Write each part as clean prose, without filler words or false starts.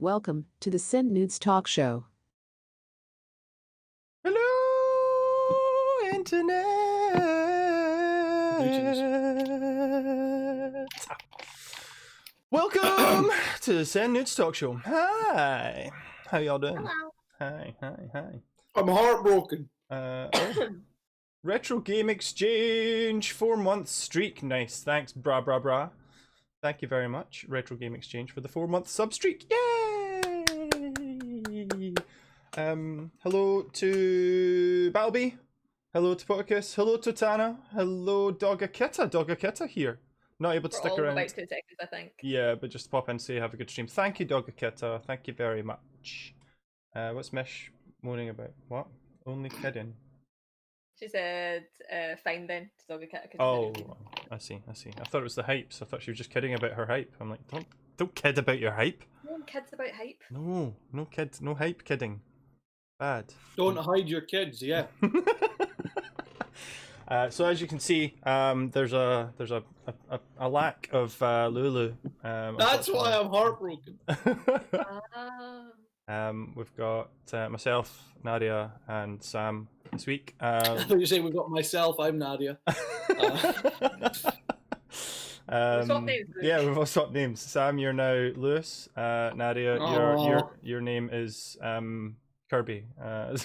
welcome to the SendNoods talk show. Hello, Internet. Welcome to the SendNoods talk show. Hi. How y'all doing? Hello. Hi. I'm heartbroken. Retro Game Exchange 4-month streak. Nice. Thanks, bra. Thank you very much, Retro Game Exchange, for the 4-month sub streak. Yay! Hello to Balby. Hello to Poticus. Hello to Tana. Hello, Dogakita here. Not able to stick around. About 2 seconds, I think. Yeah, but just pop in and say have a good stream. Thank you, Dogakita. Thank you very much. What's Mish moaning about? What? Only kidding. She said, fine then, to dog a cat. Oh, I see. I thought it was the hype, so I thought she was just kidding about her hype. I'm like, don't kid about your hype. No one kids about hype. No kids, no hype kidding. Bad. Don't hide your kids, yeah. So as you can see, there's a lack of Lulu. That's why I'm heartbroken. We've got myself, Nadia, and Sam this week. I thought you were saying we've got myself, I'm Nadia. Swap names, yeah, we've all swapped names. Sam, you're now Lewis. Nadia, your name is Kirby. I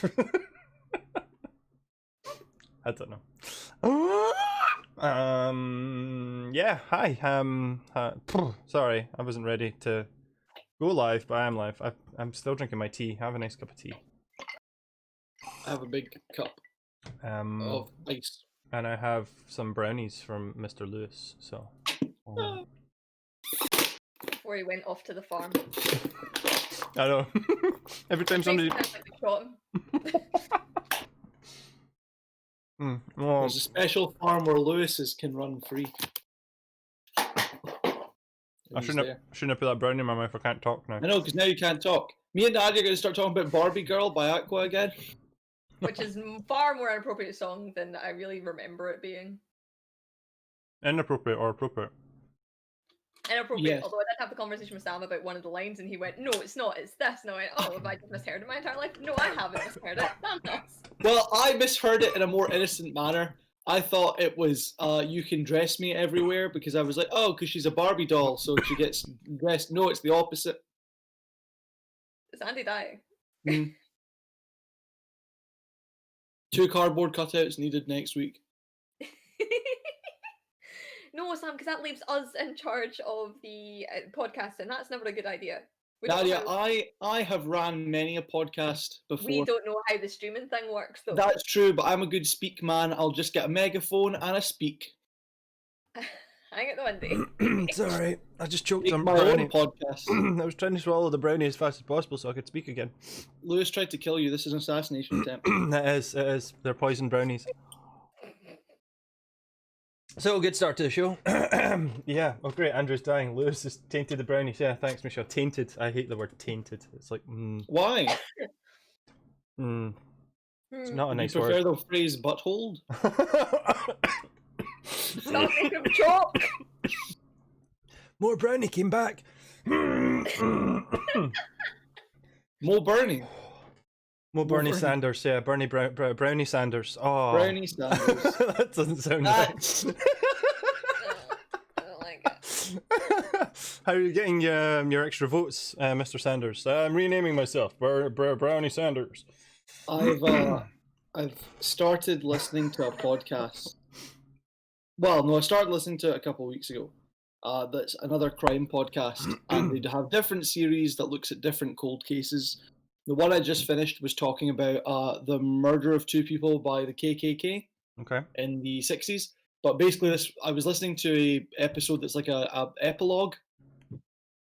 don't know. Yeah, hi. Sorry, I wasn't ready to go live, but I am live. I'm still drinking my tea. Have a nice cup of tea. I have a big cup of ice. And I have some brownies from Mr. Lewis, so... Before he went off to the farm. I know. Every time somebody... There's a special farm where Lewis's can run free. I shouldn't have put that brownie in my mouth. I can't talk now. I know, because now you can't talk. Me and Nadia are going to start talking about Barbie Girl by Aqua again. Which is far more inappropriate song than I really remember it being. Inappropriate or appropriate? Inappropriate, Yes. although I did have the conversation with Sam about one of the lines and he went, no, it's not, it's this. And I went, oh, have I just misheard it my entire life? No, I haven't misheard it. Thanos. Well, I misheard it in a more innocent manner. I thought it was, you can dress me everywhere, because I was like, oh, because she's a Barbie doll, so she gets dressed. No, it's the opposite. Is Andy dying? 2 cardboard cutouts needed next week. No, Sam, because that leaves us in charge of the podcast, and that's never a good idea. Nadia, I have ran many a podcast before. We don't know how the streaming thing works, though. That's true, but I'm a good speak man. I'll just get a megaphone and I speak. Hang it the Wendy. It's alright. I just choked Make on my brownie. own podcast. I was trying to swallow the brownie as fast as possible so I could speak again. Lewis tried to kill you. This is an assassination attempt. It is. They're poison brownies. So, good start to the show. Yeah, oh great, Andrew's dying. Lewis has tainted the brownies. Yeah, thanks, Michelle. Tainted. I hate the word tainted. It's like, Why? It's not a nice You prefer word. the phrase butthole? Stop making him choke! More brownie came back. More Bernie. More Bernie Sanders, yeah, Brownie Sanders. Oh, Brownie Sanders. That doesn't sound right. I don't like it. How are you getting your extra votes, Mr. Sanders? I'm renaming myself Brownie Sanders. I've started listening to a podcast. Well, no, I started listening to it a couple of weeks ago. That's another crime podcast, and they have different series that looks at different cold cases. The one I just finished was talking about the murder of 2 people by the KKK in the 60s. But basically, I was listening to a episode that's like a epilogue,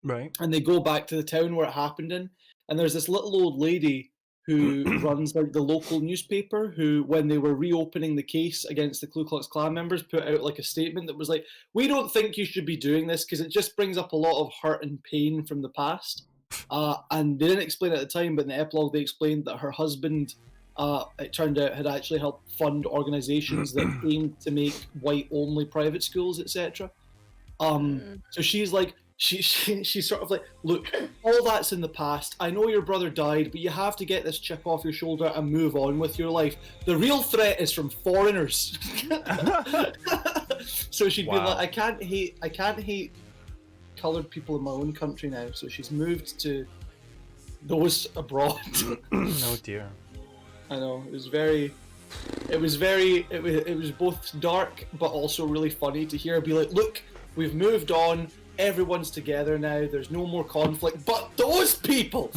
right? And they go back to the town where it happened in, and there's this little old lady who runs like the local newspaper, who, when they were reopening the case against the Ku Klux Klan members, put out like a statement that was like, we don't think you should be doing this because it just brings up a lot of hurt and pain from the past. And they didn't explain it at the time, but in the epilogue they explained that her husband, it turned out, had actually helped fund organizations that aimed to make white-only private schools, etc. So she's like, she's sort of like, look, all that's in the past. I know your brother died, but you have to get this chip off your shoulder and move on with your life. The real threat is from foreigners. So she'd be like, I can't hate coloured people in my own country now. So she's moved to those abroad. Oh dear. I know, it was both dark but also really funny to hear her be like, look, we've moved on, everyone's together now, there's no more conflict, but those people,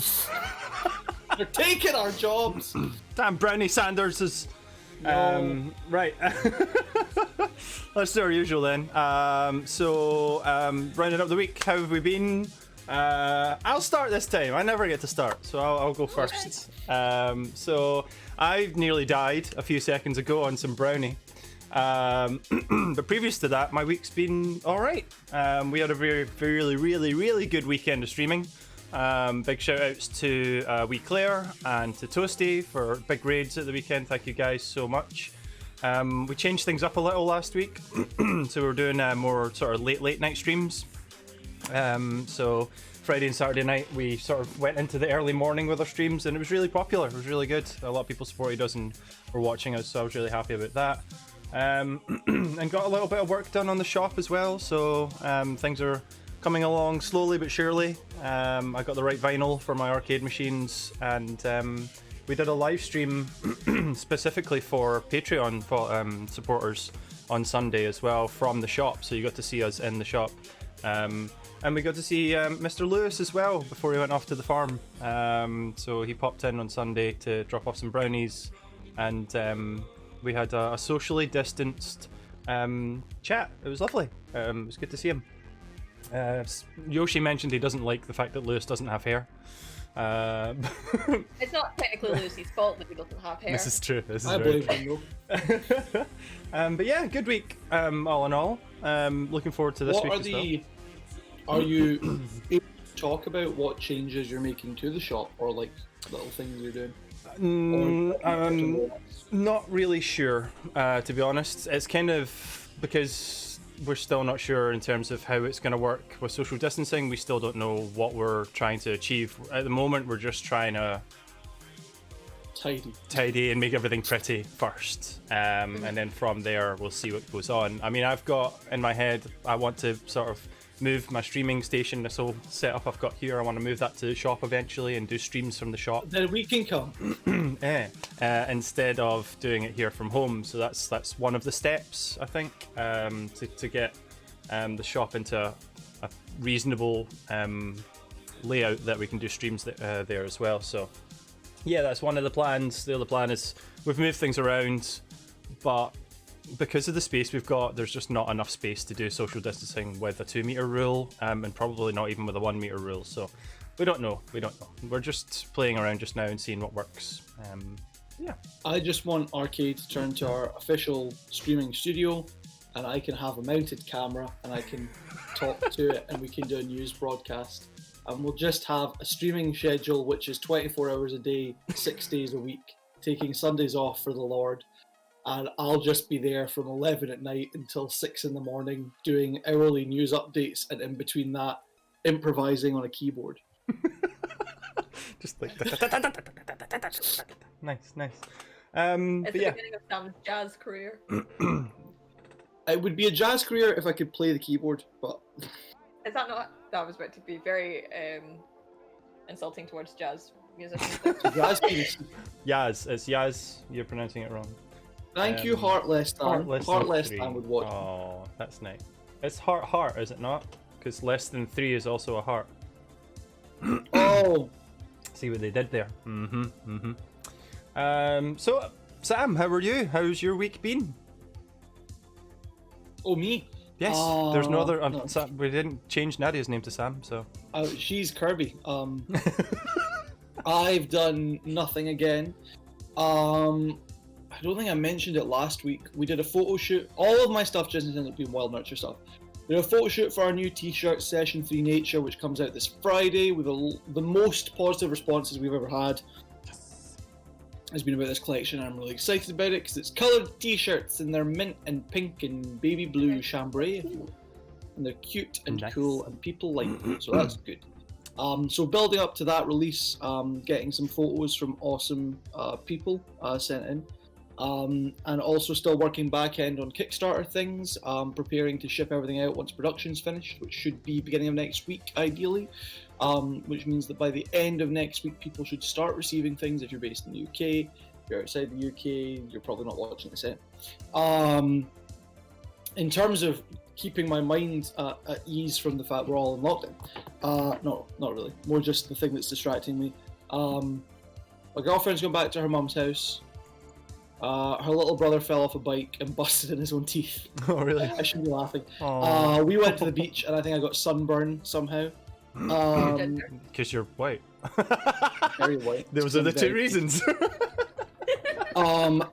they're taking our jobs. Damn, Brownie Sanders is... No. Right. Let's do our usual then. Rounding up the week, how have we been? I'll start this time. I never get to start, so I'll go first. So I nearly died a few seconds ago on some brownie. But previous to that, my week's been all right. We had a really good weekend of streaming. Big shout outs to Wee Claire and to Toasty for big raids at the weekend. Thank you guys so much. We changed things up a little last week, so we're doing more sort of late night streams. So Friday and Saturday night we sort of went into the early morning with our streams, and it was really popular. It was really good. A lot of people supported us and were watching us, so I was really happy about that. And got a little bit of work done on the shop as well, so things are coming along slowly but surely. I got the right vinyl for my R-CADE machines, and we did a live stream specifically for Patreon supporters on Sunday as well from the shop, so you got to see us in the shop. And we got to see Mr. Lewis as well before he went off to the farm. So he popped in on Sunday to drop off some brownies, and we had a socially distanced chat. It was lovely. It was good to see him. Yoshi mentioned he doesn't like the fact that Lewis doesn't have hair. It's not technically Lucy's fault that he doesn't have hair. This is true. This is I very believe true. him though. But yeah, good week all in all. Looking forward to this week as well. Are you able to talk about what changes you're making to the shop, or like little things you're doing? Not really sure, to be honest. It's kind of because we're still not sure in terms of how it's going to work with social distancing. We still don't know what we're trying to achieve. At the moment, we're just trying to tidy and make everything pretty first. And then from there, we'll see what goes on. I mean, I've got in my head, I want to sort of move my streaming station, this whole setup I've got here. I want to move that to the shop eventually and do streams from the shop. Then we can come. Instead of doing it here from home. So that's one of the steps, I think, to get the shop into a reasonable layout that we can do streams there as well. So yeah, that's one of the plans. The other plan is we've moved things around, but because of the space we've got, there's just not enough space to do social distancing with a 2 meter rule, and probably not even with a 1 meter rule. So we don't know. We're just playing around just now and seeing what works. Yeah. I just want R-CADE to turn to our official streaming studio, and I can have a mounted camera and I can talk to it, and we can do a news broadcast. And we'll just have a streaming schedule which is 24 hours a day, 6 days a week, taking Sundays off for the Lord. And I'll just be there from 11 at night until 6 in the morning doing hourly news updates, and in between that, improvising on a keyboard. Just like nice. It's But the yeah, beginning of Sam's jazz career. It would be a jazz career if I could play the keyboard, but Is that not? That was about to be very insulting towards jazz musicians. jazz piece. Yaz. It's Yaz. You're pronouncing it wrong. Thank you, Heartless Dan. Heartless three. Dan would watch. Oh, that's nice. It's heart, is it not? Because less than 3 is also a heart. Oh, See what they did there. So, Sam, how are you? How's your week been? oh me. Yes, there's no other. no. Sam, we didn't change Nadia's name to Sam, so. She's Kirby. I've done nothing again. I don't think I mentioned it last week. We did a photo shoot. All of my stuff just ended up being Wild Nurture stuff. We did a photo shoot for our new t-shirt, Session 3 Nature, which comes out this Friday with the most positive responses we've ever had. Has been about this collection, and I'm really excited about it because it's coloured t-shirts and they're mint and pink and baby blue chambray. and they're cute and Nice. cool, and people like them, so that's good. So building up to that release, getting some photos from awesome people sent in, and also still working back end on Kickstarter things, preparing to ship everything out once production's finished, which should be beginning of next week ideally, which means that by the end of next week people should start receiving things. If you're based in the UK, if you're outside the UK, you're probably not watching this yet. In terms of keeping my mind at ease from the fact we're all in lockdown, no, not really. More just the thing that's distracting me. My girlfriend's gone back to her mum's house. Her little brother fell off a bike and busted in his own teeth. Oh, really? I shouldn't be laughing. Aw. We went to the beach and I think I got sunburn somehow. Because you're white. Very white. Those are the two reasons. And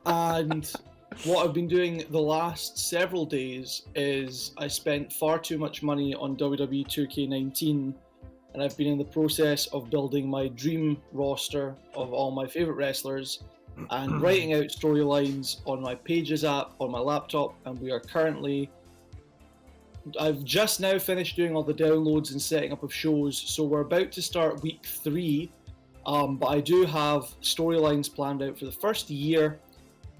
what I've been doing the last several days is I spent far too much money on WWE 2K19, and I've been in the process of building my dream roster of all my favorite wrestlers and writing out storylines on my Pages app on my laptop, and we are currently... I've just now finished doing all the downloads and setting up of shows, so we're about to start week 3, but I do have storylines planned out for the first year,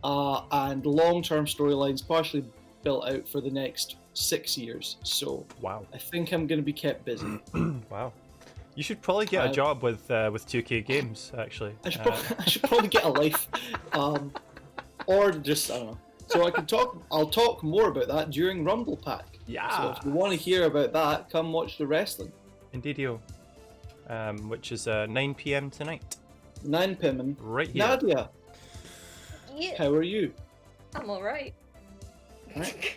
and long-term storylines partially built out for the next 6 years. So Wow. I think I'm going to be kept busy. Wow. You should probably get a job with 2K Games, actually. I should probably get a life, or just I don't know. So I can talk. I'll talk more about that during Rumble Pack. Yeah. So if you want to hear about that, come watch the wrestling. Indeedio. Which is 9 p.m. tonight. 9 p.m. Right here. Nadia, Yeah, how are you? I'm alright. Right.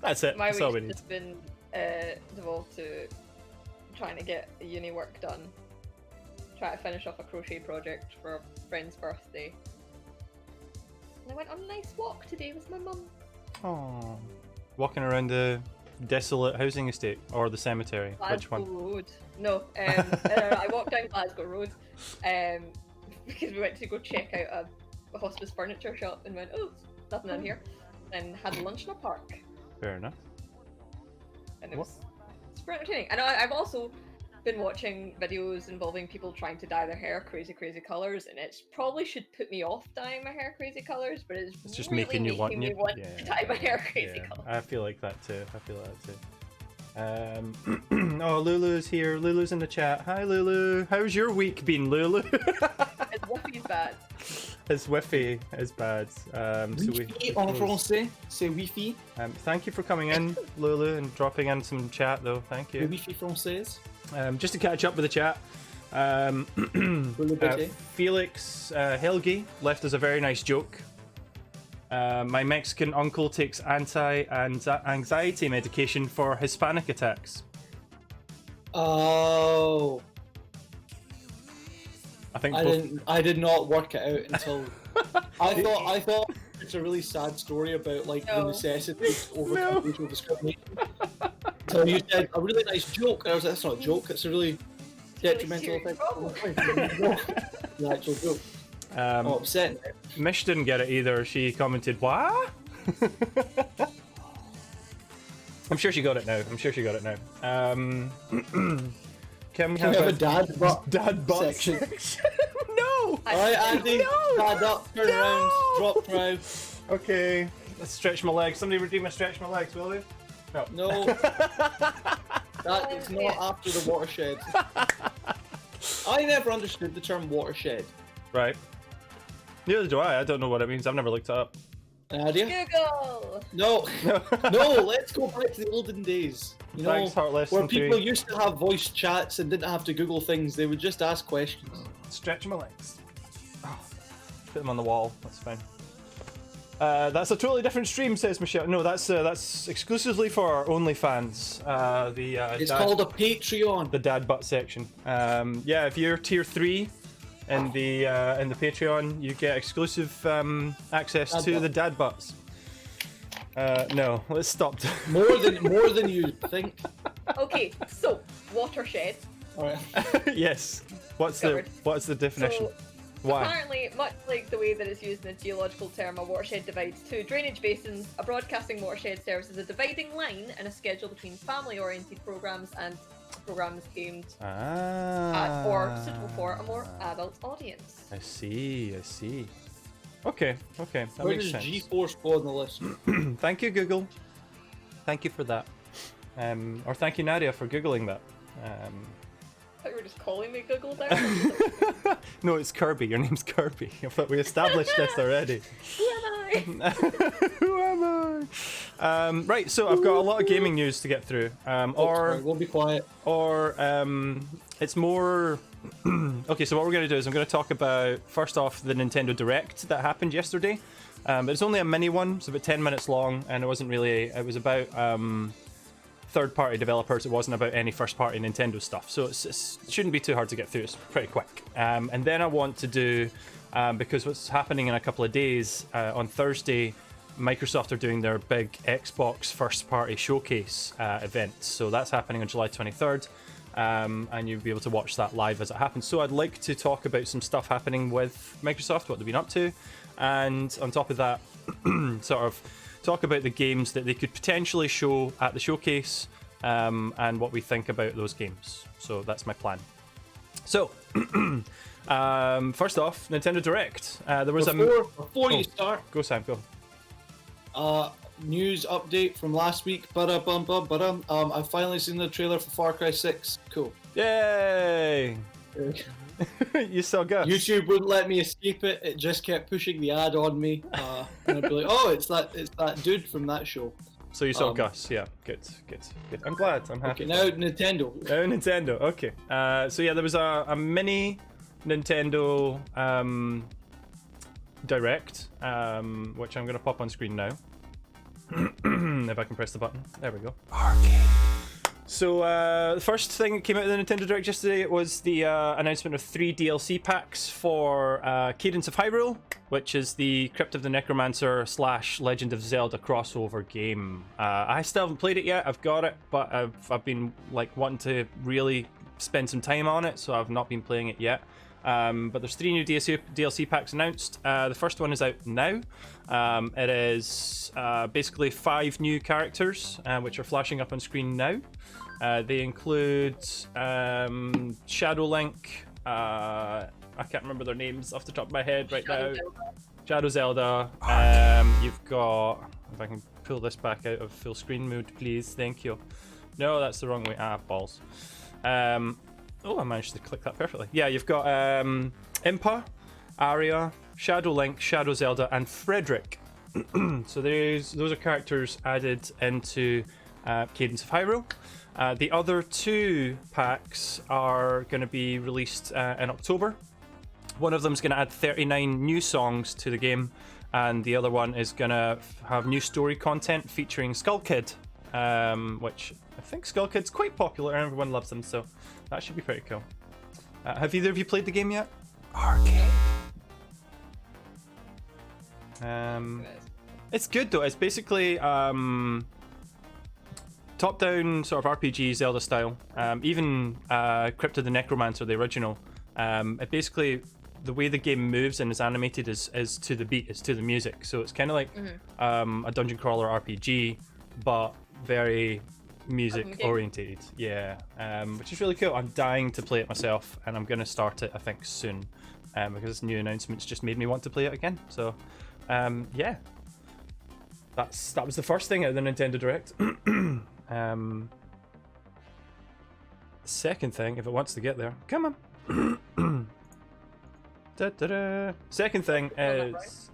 That's it. My That's all we week's need. just been devolved to trying to get the uni work done. Try to finish off a crochet project for a friend's birthday. And I went on a nice walk today with my mum. Aww. Walking around the desolate housing estate or the cemetery. Which Glasgow one? Road. No, I walked down Glasgow Road because we went to go check out a hospice furniture shop and went, oh, there's nothing in here. And had lunch in a park. Fair enough. And it was super entertaining. And I've also been watching videos involving people trying to dye their hair crazy colours, and it probably should put me off dyeing my hair crazy colours, but it's just really making you want me you- want yeah. to dye my hair crazy Yeah, colours. I feel like that too. Oh, Lulu's here. Lulu's in the chat. Hi, Lulu. How's your week been, Lulu? It's Wuffy's bad. His Wi-Fi is bad. Wi-Fi en français, c'est Wi-Fi. Thank you for coming in, Lulu, and dropping in some chat, though. Thank Le you. Wi-Fi française. Just to catch up with the chat, Felix Helgi left us a very nice joke. My Mexican uncle takes anti-anxiety medication for Hispanic attacks. Oh, I think I did not work it out until I thought it's a really sad story about like the No. necessity of overcoming racial discrimination. So you said a really nice joke, and I was like, that's not a joke. It's a really detrimental serious effect. problem. The actual joke. Oh, upsetting. Mish didn't get it either. She commented, "What?" I'm sure she got it now. Can we Can we have a dad butt butt section? No. Alright, Andy, stand up, turn around, drop proud. Okay. Let's stretch my legs. Somebody redeem my stretch my legs, will they? No. That is not after the watershed. I never understood the term watershed. Right. Neither do I. I don't know what it means. I've never looked it up. Nadia? Google! No. No, let's go back to the olden days. You know, Thanks, Heartless. where people used to have voice chats and didn't have to Google things. They would just ask questions. Stretch my legs. Oh, put them on the wall. That's fine. That's a totally different stream, says Michelle. No, that's exclusively for our OnlyFans. It's called a Patreon. The dad butt section. Yeah, if you're tier 3 in the Patreon, you get exclusive access Dad to butt. the dad butts. No, let's stop. More than you think. Okay, so, watershed. Alright. Yes. What's the definition? So, Why? Apparently, much like the way that it's used in the geological term, a watershed divides two drainage basins. A broadcasting watershed serves as a dividing line in a schedule between family-oriented programs and programs aimed at or suitable for a more adult audience. I see. Okay, that Where makes does sense. G4 fall on the list? Thank you, Google. Thank you for that. Or thank you, Nadia, for Googling that. I thought you were just calling me Google there. No, it's Kirby. Your name's Kirby. I thought we established this already. Who am I? Who am I? Right, so I've got a lot of gaming news to get through. We'll be quiet. It's more... Okay, so what we're going to do is I'm going to talk about, first off, the Nintendo Direct that happened yesterday. It's only a mini one, it's about 10 minutes long, and it wasn't really... It was about third-party developers. It wasn't about any first-party Nintendo stuff, so it shouldn't be too hard to get through. It's pretty quick. And then I want to do, because what's happening in a couple of days, on Thursday, Microsoft are doing their big Xbox first-party showcase event. So that's happening on July 23rd. And you'll be able to watch that live as it happens. So I'd like to talk about some stuff happening with Microsoft, what they've been up to, and on top of that, sort of talk about the games that they could potentially show at the showcase, and what we think about those games. So that's my plan. So, first off, Nintendo Direct. There was Before you start, Go, Sam, go. news update from last week. I've finally seen the trailer for Far Cry 6. Cool. Yay! You saw Gus. YouTube wouldn't let me escape it. It just kept pushing the ad on me. And I'd be like, oh, it's that dude from that show. So you saw Gus, yeah. Good. I'm glad. I'm happy. Okay, now Nintendo. Nintendo. Okay. So yeah, there was a mini Nintendo Direct, which I'm gonna pop on screen now. If I can press the button. There we go. R-CADE. So the first thing that came out of the Nintendo Direct yesterday was the announcement of 3 DLC packs for Cadence of Hyrule, which is the Crypt of the Necromancer / Legend of Zelda crossover game. I still haven't played it yet. I've got it, but I've been like wanting to really spend some time on it, so I've not been playing it yet. But there's 3 new DLC packs announced. The first one is out now. It is basically 5 new characters, which are flashing up on screen now. They include Shadow Link. I can't remember their names off the top of my head right now. Shadow Zelda. You've got... If I can pull this back out of full screen mode, please. Thank you. No, that's the wrong way. Balls. Oh, I managed to click that perfectly. Yeah, you've got Impa, Aria, Shadow Link, Shadow Zelda, and Frederick. So those are characters added into Cadence of Hyrule. The other 2 packs are going to be released in October. One of them is going to add 39 new songs to the game, and the other one is going to have new story content featuring Skull Kid, which I think Skull Kid's quite popular and everyone loves them, so that should be pretty cool. Have either of you played the game yet? R-CADE. It's good though. It's basically top-down sort of RPG Zelda style. Even Crypt of the Necromancer, the original. It basically, the way the game moves and is animated is to the beat, is to the music. So it's kind of like a dungeon crawler RPG, but very music oriented. Yeah, which is really cool. I'm dying to play it myself, and I'm gonna start it I think soon, because this new announcements just made me want to play it again. So yeah, that was the first thing out of the Nintendo Direct. Second thing, if it wants to get there, come on. Second thing is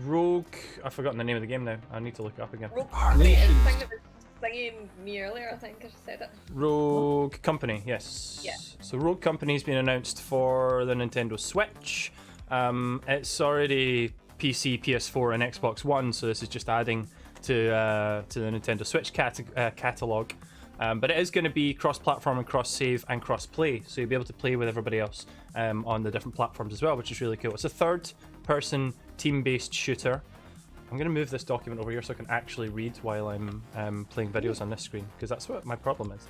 Rogue. I've forgotten the name of the game now. I need to look it up again. Rogue Company is the thing that was singing me earlier. I think I just said it. Rogue Company, yes. Yeah. So Rogue Company's been announced for the Nintendo Switch. It's already PC, PS4, and Xbox One, so this is just adding to the Nintendo Switch catalog. But it is going to be cross-platform and cross-save and cross-play, so you'll be able to play with everybody else on the different platforms as well, which is really cool. It's a third-person team-based shooter. I'm going to move this document over here so I can actually read while I'm playing videos on this screen, because that's what my problem is.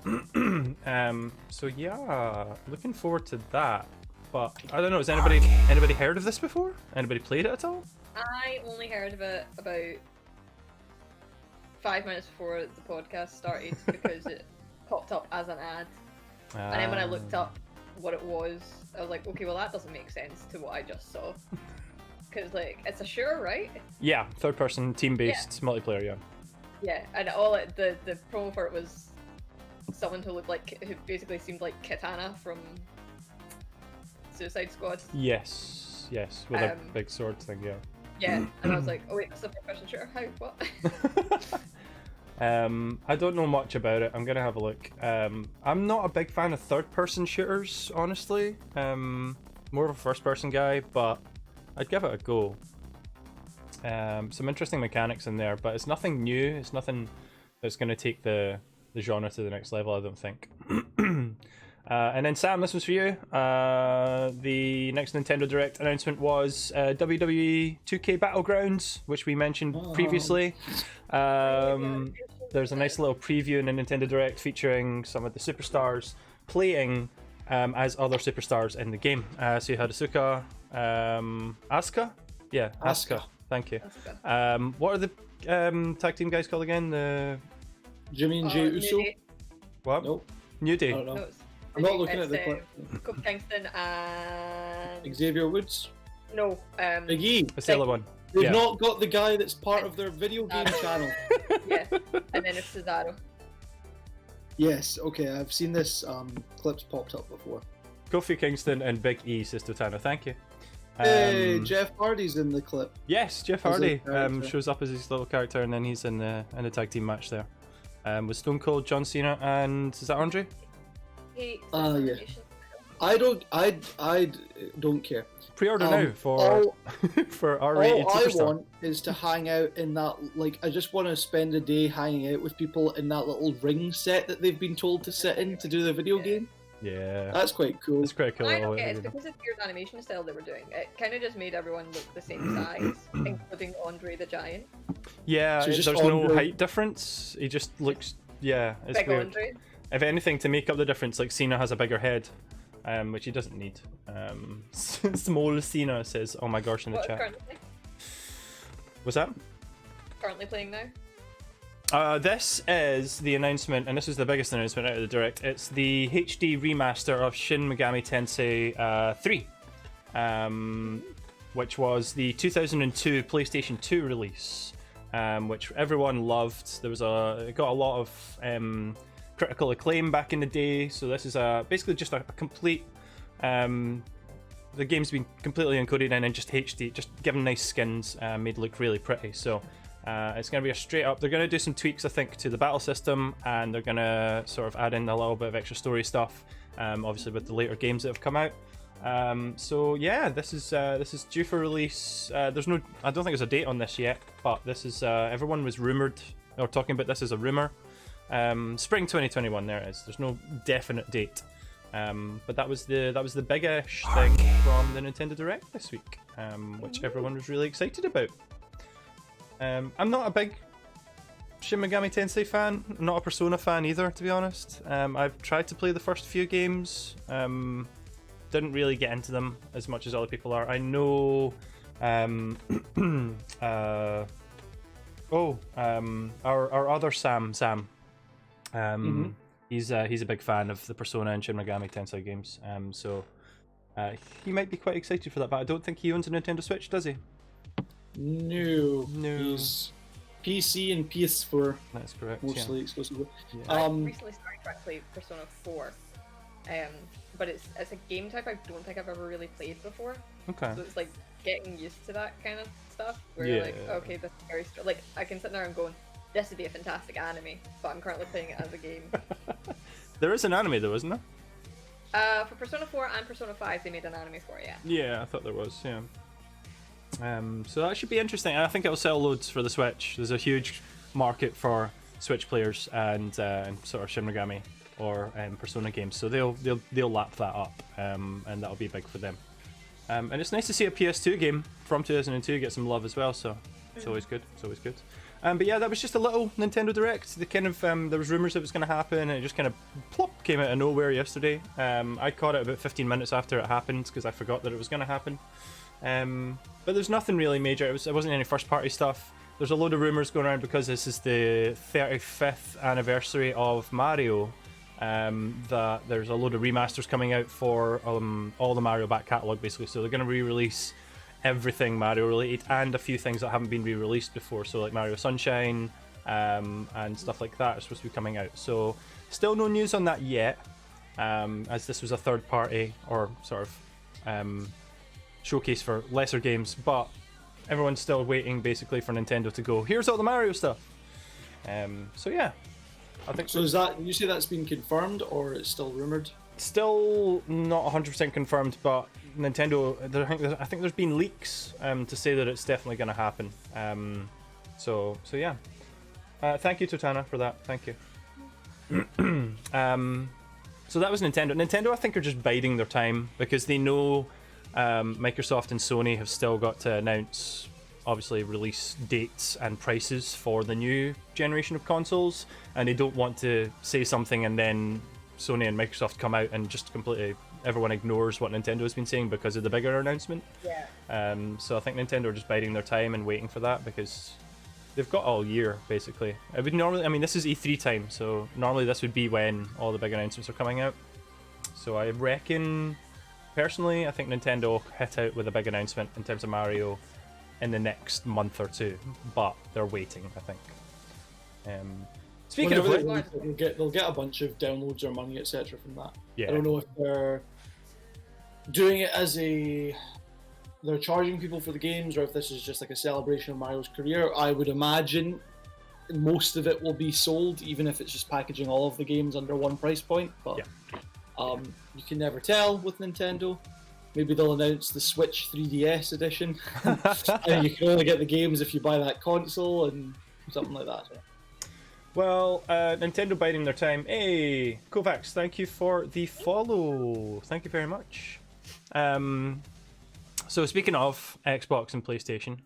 So yeah, looking forward to that. But I don't know, has anybody heard of this before? Anybody played it at all? I only heard of it about 5 minutes before the podcast started because it popped up as an ad. And then when I looked up what it was, I was like, okay, well that doesn't make sense to what I just saw. Because like, it's a shooter, right? Yeah, third person, team-based multiplayer, yeah. Yeah, and the promo for it was someone who looked like, who basically seemed like Katana from Suicide Squad. Yes, with a big sword thing, yeah. Yeah, and I was like, oh wait, that's a first person shooter, how, what? I don't know much about it. I'm gonna have a look. I'm not a big fan of third-person shooters, honestly. More of a first-person guy, but I'd give it a go. Some interesting mechanics in there, but it's nothing new. It's nothing that's gonna take the genre to the next level, I don't think. And then Sam, this was for you. The next Nintendo Direct announcement was WWE 2K Battlegrounds, which we mentioned previously. There's a nice little preview in the Nintendo Direct featuring some of the superstars playing as other superstars in the game. So you had Asuka, Asuka? Yeah, Asuka. Thank you. What are the tag team guys called again? The Jimmy and Jey Uso? What? Nope. New I Day. don't know. No, I'm not looking at the clip. Kofi Kingston and... Xavier Woods? No, Big E? It's the other one. They've Yeah. not got the guy that's part of their video game channel. yeah, and then it's Cesaro. Yes, okay, I've seen this clips popped up before. Kofi Kingston and Big E, Sister Tana. Thank you. Hey, Jeff Hardy's in the clip. Yes, Jeff As a Hardy character. shows up as his little character, and then he's in the tag team match there. With Stone Cold, John Cena, and is that Andre? Hey, Yeah. I don't care. Pre-order now for all, for R-rated all I Superstar. want is to hang out in that, like, I just want to spend a day hanging out with people in that little ring set that they've been told to sit in to do the video game. Yeah, That's quite cool. it's quite cool. I don't get it. It's because of weird animation style they were doing. It kind of just made everyone look the same size, including Andre the Giant. Yeah, So it's just there's no Andre. height difference. He just looks. Yeah, it's Big weird. Andre. If anything, to make up the difference, like Cena has a bigger head, which he doesn't need. Small Cena says, "Oh my gosh!" in the What is chat. currently Was that? playing now? This is the announcement, and this is the biggest announcement out of the Direct. It's the HD remaster of Shin Megami Tensei 3, which was the 2002 PlayStation 2 release, which everyone loved. It got a lot of critical acclaim back in the day. So this is basically just a complete. The game's been completely encoded in and just HD, just given nice skins, made look really pretty. So. It's going to be a straight up. They're going to do some tweaks, I think, to the battle system, and they're going to sort of add in a little bit of extra story stuff. Obviously, with the later games that have come out. So yeah, this is due for release. I don't think there's a date on this yet, but this is everyone was rumored or talking about this as a rumor. Spring 2021. There it is. There's no definite date. But that was the big-ish thing from the Nintendo Direct this week, which everyone was really excited about. I'm not a big Shin Megami Tensei fan, not a Persona fan either, to be honest. I've tried to play the first few games, didn't really get into them as much as other people are. I know our other Sam, he's a big fan of the Persona and Shin Megami Tensei games, so he might be quite excited for that, but I don't think he owns a Nintendo Switch, does he? No. No. He's PC and PS4, That's correct. mostly exclusively. Yeah. I recently started trying to play Persona 4, but it's a game type I don't think I've ever really played before. Okay. So it's like getting used to that kind of stuff, where you're like, Yeah. okay, this is very like I can sit there and going, this would be a fantastic anime, but I'm currently playing it as a game. There is an anime though, isn't there? For Persona 4 and Persona 5, they made an anime for it, yeah. Yeah, I thought there was. Yeah. So that should be interesting. I think it'll sell loads for the Switch. There's a huge market for Switch players and sort of Shin Megami or Persona games, so they'll lap that up, and that'll be big for them. And it's nice to see a PS2 game from 2002 get some love as well. So it's always good. It's always good. But yeah, that was just a little Nintendo Direct. The kind of there was rumors it was going to happen, and it just kind of plop came out of nowhere yesterday. I caught it about 15 minutes after it happened because I forgot that it was going to happen. But there's nothing really major. It wasn't any first party stuff. There's a load of rumors going around because this is the 35th anniversary of Mario. That there's a load of remasters coming out for all the Mario back catalogue basically. So they're going to re-release everything Mario related and a few things that haven't been re-released before. So like Mario Sunshine and stuff like that are supposed to be coming out. So still no news on that yet, as this was a third party or sort of showcase for lesser games. But everyone's still waiting basically for Nintendo to go, here's all the Mario stuff. So yeah, I think so. Is that, you say that's been confirmed or it's still rumored? Still not 100% confirmed, but Nintendo, I think there's been leaks to say that it's definitely going to happen. So yeah. Thank you, Totana, for that. Thank you. So that was Nintendo. Nintendo, I think, are just biding their time because they know Microsoft and Sony have still got to announce, obviously, release dates and prices for the new generation of consoles, and they don't want to say something and then Sony and Microsoft come out and just completely everyone ignores what Nintendo has been saying because of the bigger announcement. Yeah. So I think Nintendo are just biding their time and waiting for that because they've got all year basically. It would normally, I mean, this is E3 time, so normally this would be when all the big announcements are coming out. So I reckon, personally, I think Nintendo will hit out with a big announcement in terms of Mario in the next month or two, but they're waiting, I think. Speaking of which, they'll get a bunch of downloads or money, etc. from that. Yeah. I don't know if they're doing it as they're charging people for the games, or if this is just like a celebration of Mario's career. I would imagine most of it will be sold, even if it's just packaging all of the games under one price point. But yeah. You can never tell with Nintendo. Maybe they'll announce the Switch 3DS edition, and you can only get the games if you buy that console and something like that. well, Nintendo biding their time. Hey, Kovacs, thank you for the follow. Thank you very much. So speaking of Xbox and PlayStation,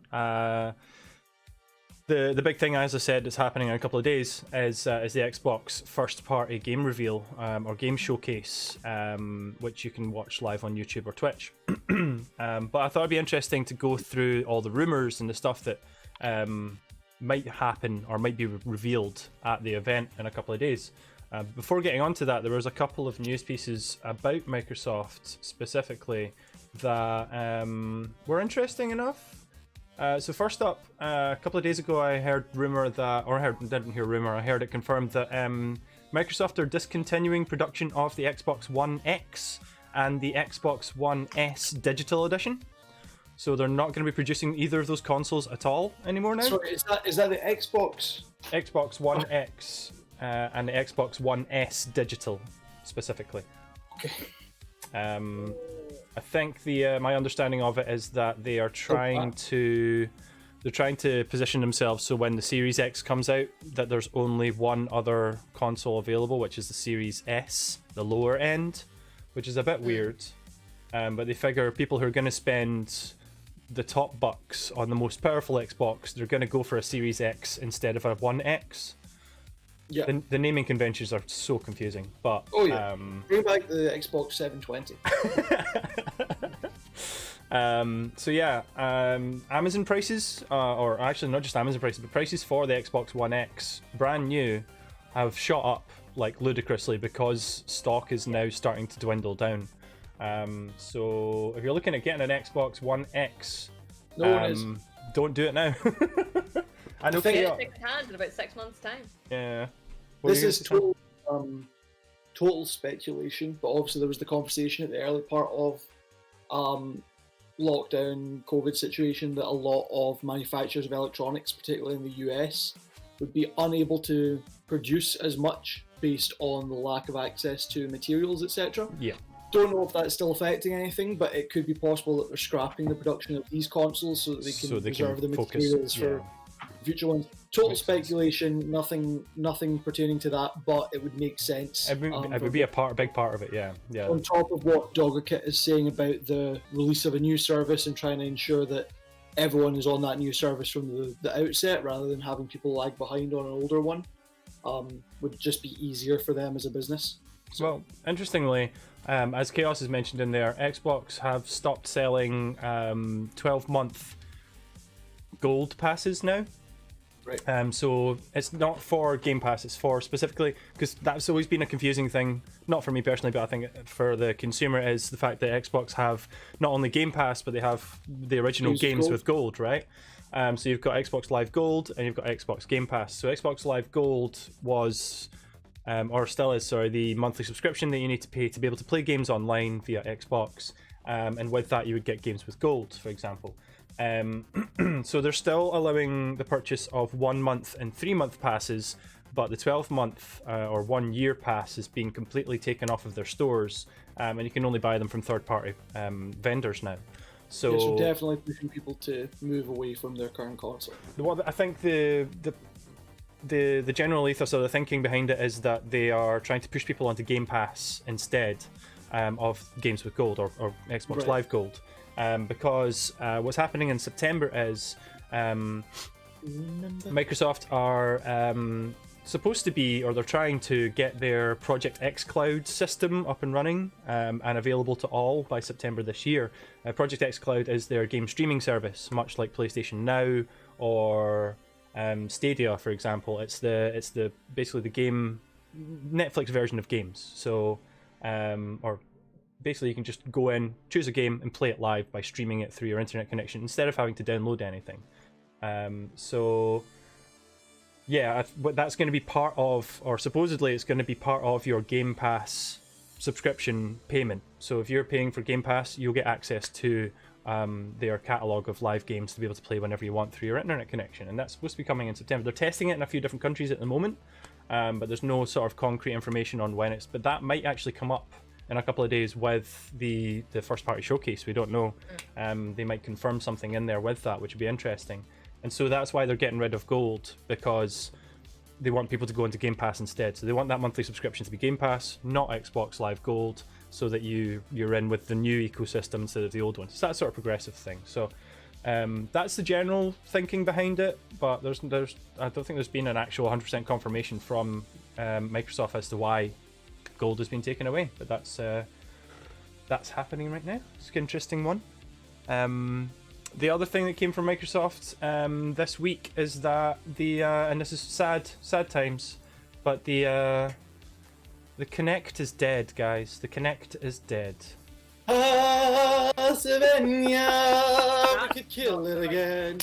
the big thing, as I said, that's happening in a couple of days is the Xbox first-party game reveal or game showcase, which you can watch live on YouTube or Twitch. But I thought it'd be interesting to go through all the rumors and the stuff that might happen or might be revealed at the event in a couple of days. Before getting onto that, there was a couple of news pieces about Microsoft specifically that were interesting enough. So first up, a couple of days ago, I heard rumor that, or didn't hear rumor, I heard it confirmed that Microsoft are discontinuing production of the Xbox One X and the Xbox One S Digital Edition. So they're not going to be producing either of those consoles at all anymore now. Sorry, is that the Xbox One X and the Xbox One S Digital specifically. Okay. I think my understanding of it is that they are trying to position themselves so when the Series X comes out, that there's only one other console available, which is the Series S, the lower end, which is a bit weird. But they figure people who are going to spend the top bucks on the most powerful Xbox, they're going to go for a Series X instead of a One X. Yeah. The naming conventions are so confusing, but bring back the Xbox 720. So yeah, Amazon prices, or actually not just Amazon prices, but prices for the Xbox One X, brand new, have shot up like ludicrously because stock is now starting to dwindle down. So if you're looking at getting an Xbox One X, no one is. Don't do it now. I know. Get it second hand in about 6 months' time. Yeah. This is total speculation, but obviously there was the conversation at the early part of lockdown COVID situation that a lot of manufacturers of electronics, particularly in the US, would be unable to produce as much based on the lack of access to materials, etc. Yeah. Don't know if that's still affecting anything, but it could be possible that they're scrapping the production of these consoles so that they can preserve the materials for future ones. Total speculation, nothing pertaining to that, but it would make sense. It would be a big part of it, yeah. On top of what DoggerKit is saying about the release of a new service and trying to ensure that everyone is on that new service from the outset, rather than having people lag behind on an older one, would just be easier for them as a business. Well, interestingly, as Chaos has mentioned in there, Xbox have stopped selling 12-month gold passes now. Right. So it's not for Game Pass, it's for specifically, because that's always been a confusing thing, not for me personally, but I think for the consumer, is the fact that Xbox have not only Game Pass, but they have the original games with gold, right? So you've got Xbox Live Gold and you've got Xbox Game Pass. So Xbox Live Gold was, or still is, sorry, the monthly subscription that you need to pay to be able to play games online via Xbox. And with that, you would get games with gold, for example. So they're still allowing the purchase of 1 month and 3 month passes, but the 12-month or 1 year pass is being completely taken off of their stores, and you can only buy them from third-party vendors now. So, so definitely pushing people to move away from their current console. What I think the general ethos or the thinking behind it is that they are trying to push people onto Game Pass instead of games with gold or Xbox Right. Live Gold. Because what's happening in September is Microsoft are supposed to be, or they're trying to get their Project X Cloud system up and running and available to all by September this year. Project X Cloud is their game streaming service, much like PlayStation Now or Stadia, for example. It's the basically the game Netflix version of games. So or basically you can just go in, choose a game, and play it live by streaming it through your internet connection instead of having to download anything. So yeah, that's going to be part of, or supposedly it's going to be part of your Game Pass subscription payment. So if you're paying for Game Pass, you'll get access to their catalogue of live games to be able to play whenever you want through your internet connection. And that's supposed to be coming in September. They're testing it in a few different countries at the moment, but there's no sort of concrete information on when it's, but that might actually come up in a couple of days with the first party showcase. We don't know. They might confirm something in there with that, which would be interesting. And so that's why they're getting rid of gold, because they want people to go into Game Pass instead. So they want that monthly subscription to be Game Pass, not Xbox Live Gold, so that you're in with the new ecosystem instead of the old one. It's that sort of progressive thing. So that's the general thinking behind it, but there's I don't think there's been an actual 100% confirmation from Microsoft as to why gold has been taken away. But that's happening right now. It's an interesting one. The other thing that came from Microsoft this week is that and this is sad times, but the Kinect is dead, guys. The Kinect is dead. Savannah, we could kill it again.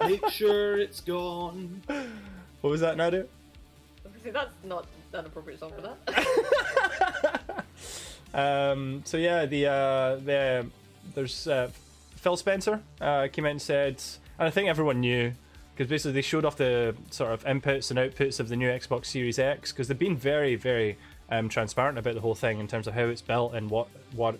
Make sure it's gone. What was that, Nadia? That's not an appropriate song for that. So yeah, there's Phil Spencer came out and said, and I think everyone knew, because basically they showed off the sort of inputs and outputs of the new Xbox Series X, because they've been very, very transparent about the whole thing in terms of how it's built and what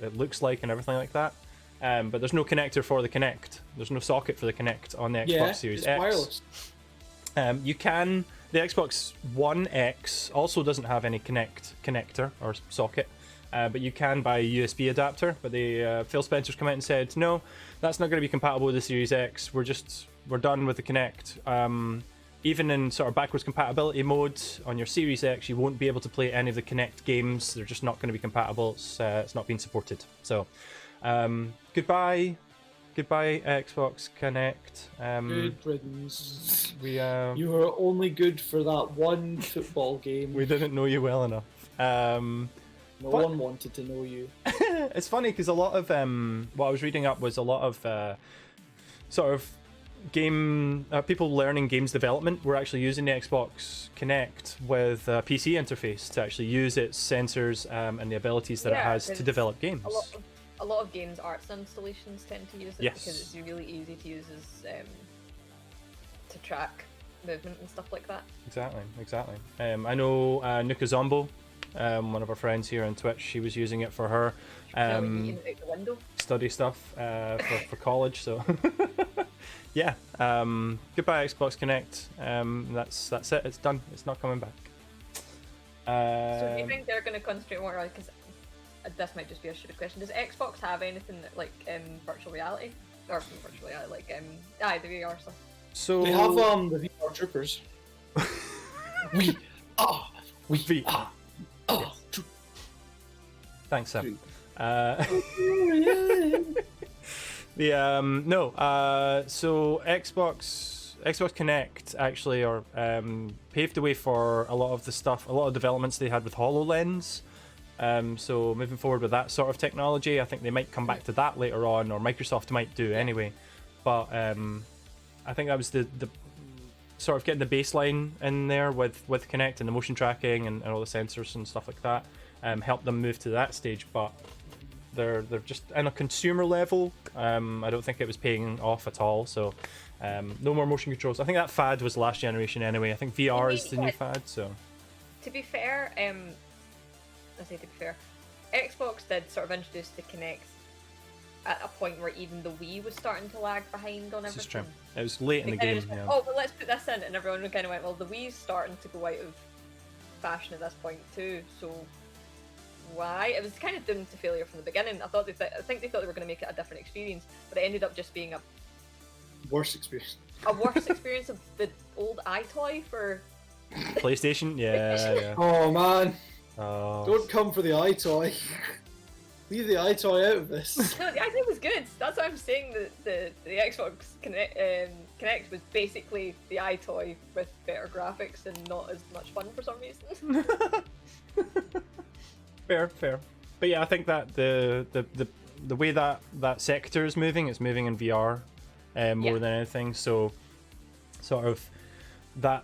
it looks like and everything like that. But there's no connector for the Kinect. There's no socket for the Kinect on the Xbox Series it's X. wireless. The Xbox One X also doesn't have any connector or socket. But you can buy a USB adapter. But Phil Spencer's come out and said, no, that's not going to be compatible with the Series X. We're done with the Kinect. Even in sort of backwards compatibility mode on your Series X, you won't be able to play any of the Kinect games. They're just not going to be compatible. It's not being supported. So, goodbye, Xbox Kinect. Good riddance. You were only good for that one football game. We didn't know you well enough. No one wanted to know you. It's funny because a lot of what I was reading up was a lot of sort of game people learning games development were actually using the Xbox Kinect with a PC interface to actually use its sensors and the abilities that it has to develop games. A lot of games arts installations tend to use it because it's really easy to use to track movement and stuff like that. Exactly. I know Nuka Zombo, one of our friends here on Twitch, she was using it for her study stuff for college. So yeah, goodbye Xbox Kinect. That's it. It's done. It's not coming back. So do you think they're going to concentrate more on, because this might just be a stupid question, does Xbox have anything that, like virtual reality? or virtually, the VR stuff. So They have the VR troopers. we are troopers. Thanks, Sam. True. So Xbox Connect actually paved the way for a lot of the stuff, a lot of developments they had with HoloLens. So moving forward with that sort of technology, I think they might come back to that later on, or Microsoft might do anyway. But I think that was the sort of getting the baseline in there with Kinect and the motion tracking and all the sensors and stuff like that, helped them move to that stage. But they're just on a consumer level, I don't think it was paying off at all. So no more motion controls. I think that fad was last generation anyway. I think VR is the new fad. So to be fair, Xbox did sort of introduce the Kinect at a point where even the Wii was starting to lag behind on everything. this is true. It was late in the game. Yeah. Oh, but let's put this in, and everyone kind of went, well, the Wii's starting to go out of fashion at this point too, so why? It was kind of doomed to failure from the beginning. I think they thought they were going to make it a different experience, but it ended up just being a Worse experience. experience of the old iToy for PlayStation. Yeah. Oh man, Oh. don't come for the iToy. Leave the iToy out of this. No, the iToy was good. That's why I'm saying that the Xbox Kinect was basically the iToy with better graphics and not as much fun for some reason. Fair. But yeah, I think that the way that sector is moving, it's moving in VR more than anything. So sort of that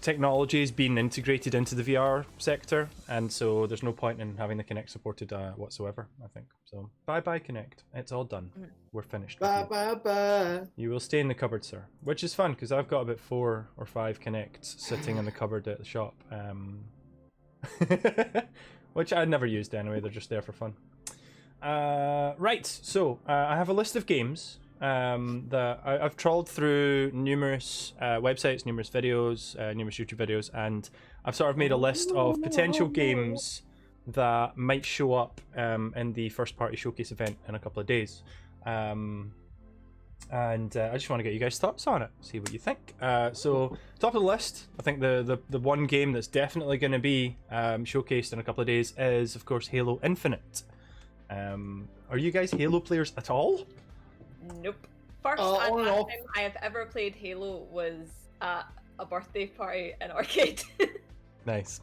technology is being integrated into the VR sector, and so there's no point in having the Kinect supported whatsoever, I think. So bye Kinect. It's all done. We're finished. Bye. You will stay in the cupboard, sir. Which is fun because I've got about 4 or 5 Kinects sitting in the cupboard at the shop. Which I'd never used anyway, they're just there for fun. Right, so I have a list of games that I've trawled through numerous websites, numerous videos, numerous YouTube videos, and I've sort of made a list of potential games that might show up in the first party showcase event in a couple of days. And I just want to get you guys' thoughts on it, see what you think. So top of the list, I think the one game that's definitely going to be showcased in a couple of days is, of course, Halo Infinite. Are you guys Halo players at all? Nope. First and last time I have ever played Halo was at a birthday party in R-CADE. Nice.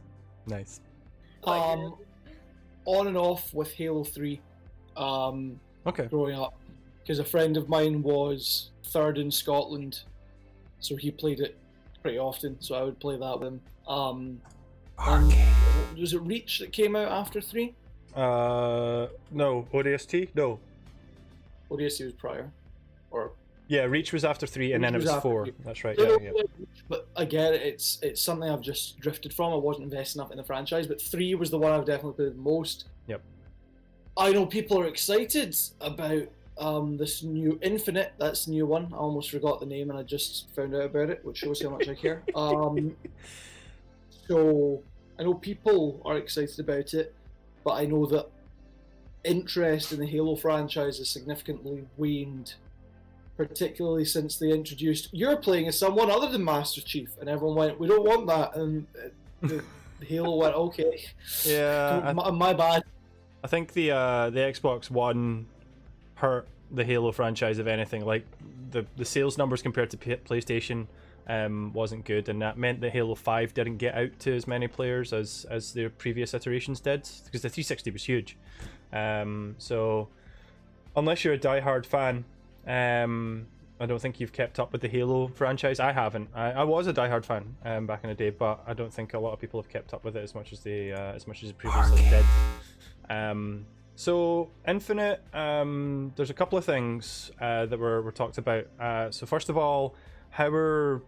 On and off with Halo 3. Okay. Growing up, because a friend of mine was third in Scotland, so he played it pretty often. So I would play that with him. Was it Reach that came out after 3? No. ODST? No. ODST was prior, or yeah, Reach was after 3, and then it was 4. 3. That's right. Yeah. But again, it's something I've just drifted from. I wasn't invested enough in the franchise, but 3 was the one I've definitely played the most. Yep. I know people are excited about this new Infinite. That's the new one. I almost forgot the name, and I just found out about it, which shows how much I care. So I know people are excited about it, but I know that interest in the Halo franchise has significantly waned, particularly since they introduced you're playing as someone other than Master Chief, and everyone went, we don't want that, and the Halo went, okay. Yeah. My bad. I think the Xbox One hurt the Halo franchise, if anything. Like the sales numbers compared to PlayStation wasn't good, and that meant that Halo 5 didn't get out to as many players as their previous iterations did, because the 360 was huge. So unless you're a diehard fan, I don't think you've kept up with the Halo franchise. I haven't. I was a diehard fan back in the day, but I don't think a lot of people have kept up with it as much as they previously did. So Infinite, there's a couple of things that were talked about. So first of all, how are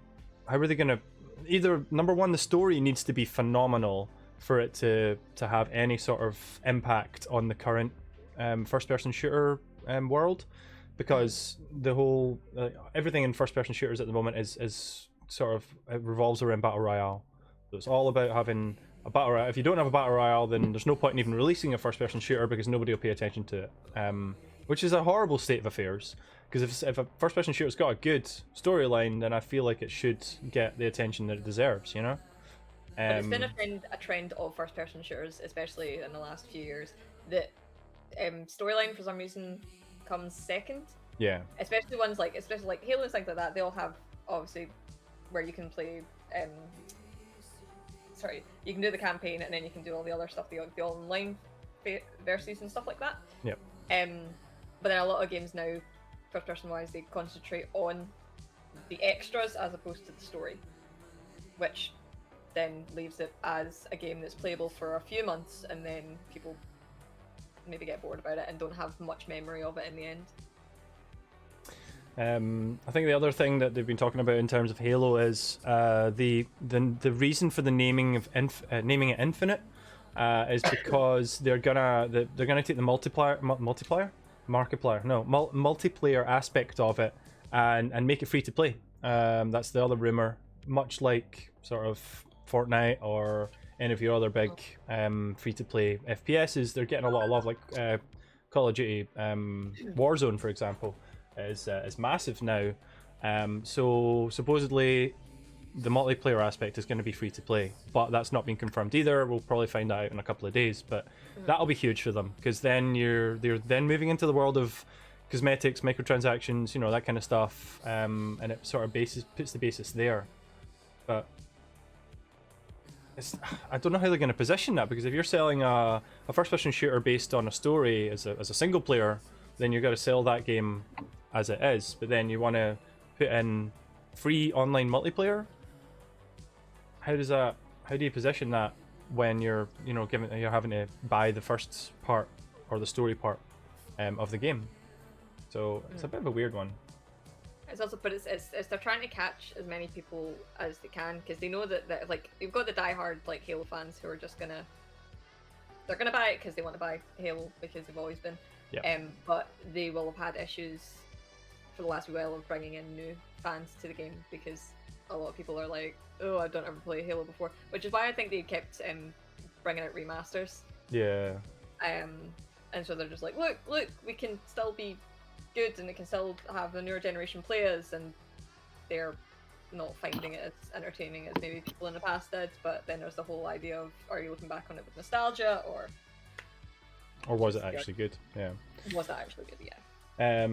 they going to, either number one, the story needs to be phenomenal for it to have any sort of impact on the current first-person shooter world, because the whole everything in first-person shooters at the moment is sort of, it revolves around battle royale. So it's all about having a battle royale. If you don't have a battle royale, then there's no point in even releasing a first-person shooter, because nobody will pay attention to it. which is a horrible state of affairs. Because if a first-person shooter's got a good storyline, then I feel like it should get the attention that it deserves, you know? But it's been a trend of first-person shooters, especially in the last few years, that storyline for some reason comes second. Yeah. Especially like Halo and things like that. They all have obviously where you can play. You can do the campaign and then you can do all the other stuff, the online versus and stuff like that. Yep. But then a lot of games now, first-person wise, they concentrate on the extras as opposed to the story, which then leaves it as a game that's playable for a few months, and then people maybe get bored about it and don't have much memory of it in the end. I think the other thing that they've been talking about in terms of Halo is the reason for the naming it Infinite is because they're gonna take the multiplayer aspect of it and make it free to play. That's the other rumor, much like sort of Fortnite or any of your other big free to play FPSs. They're getting a lot of love, like Call of Duty Warzone, for example, is massive now. So supposedly the multiplayer aspect is going to be free to play, but that's not been confirmed either. We'll probably find that out in a couple of days, but that'll be huge for them, because then they're then moving into the world of cosmetics, microtransactions, you know, that kind of stuff, and it sort of puts the basis there. But I don't know how they're going to position that, because if you're selling a first-person shooter based on a story as a single player, then you've got to sell that game as it is, but then you want to put in free online multiplayer. How do you position that when you're having to buy the first part or the story part of the game? So it's a bit of a weird one. It's also, but it's they're trying to catch as many people as they can, because they know that like you've got the diehard like Halo fans who are just gonna buy it because they want to buy Halo because they've always been. Yeah. But they will have had issues for the last while of bringing in new fans to the game, because a lot of people are like, oh, I don't ever play Halo before, which is why I think they kept bringing out remasters. Yeah. And so they're just like, look, we can still be good and it can still have the newer generation players, and they're not finding it as entertaining as maybe people in the past did. But then there's the whole idea of, are you looking back on it with nostalgia, or was it actually good? Yeah. Was that actually good? Yeah.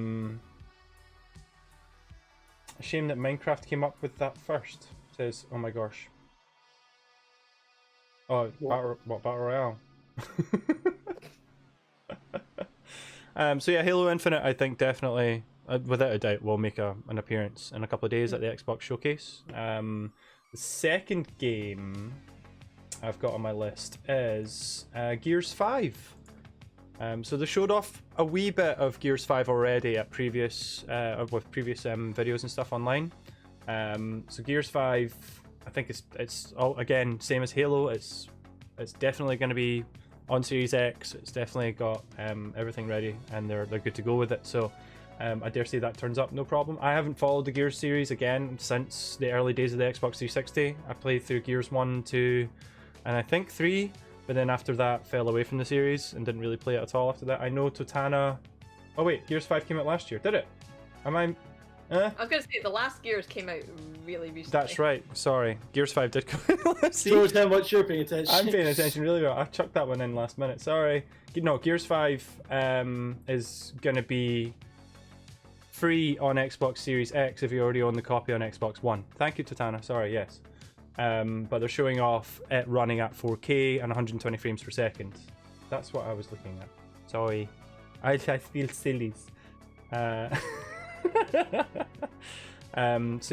A shame that Minecraft came up with that first. Says, oh my gosh. Oh, Battle Royale? So yeah, Halo Infinite, I think definitely, without a doubt, will make an appearance in a couple of days at the Xbox Showcase. The second game I've got on my list is Gears 5. So they showed off a wee bit of Gears 5 already at previous videos and stuff online. So Gears 5, I think it's all, again, same as Halo. It's definitely going to be on Series X. It's definitely got everything ready, and they're good to go with it. So I dare say that turns up no problem. I haven't followed the Gears series again since the early days of the Xbox 360. I played through Gears 1, 2, and I think 3. But then after that, fell away from the series and didn't really play it at all after that. I know Totana... Oh wait, Gears 5 came out last year, did it? Am I... I was going to say, the last Gears came out really recently. That's right, sorry. Gears 5 did come out last year. Shows how much you're paying attention. I'm paying attention really well. I chucked that one in last minute, sorry. No, Gears 5 is going to be free on Xbox Series X if you already own the copy on Xbox One. Thank you, Totana, sorry, yes. But they're showing off it running at 4K and 120 frames per second. That's what I was looking at. Sorry. I feel silly. So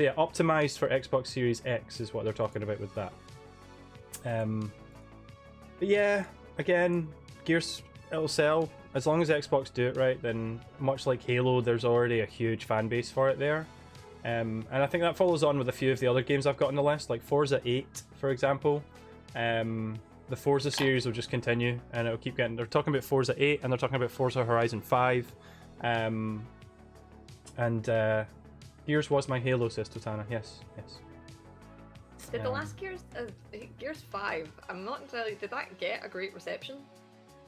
yeah, optimized for Xbox Series X is what they're talking about with that. But yeah, again, Gears, it'll sell. As long as Xbox do it right, then much like Halo, there's already a huge fan base for it there. And I think that follows on with a few of the other games I've got on the list, like Forza 8, for example. The Forza series will just continue, and it'll keep getting... They're talking about Forza 8, and they're talking about Forza Horizon 5. Gears was my Halo, says Totana. Yes. Did the last Gears 5, I'm not entirely... Did that get a great reception?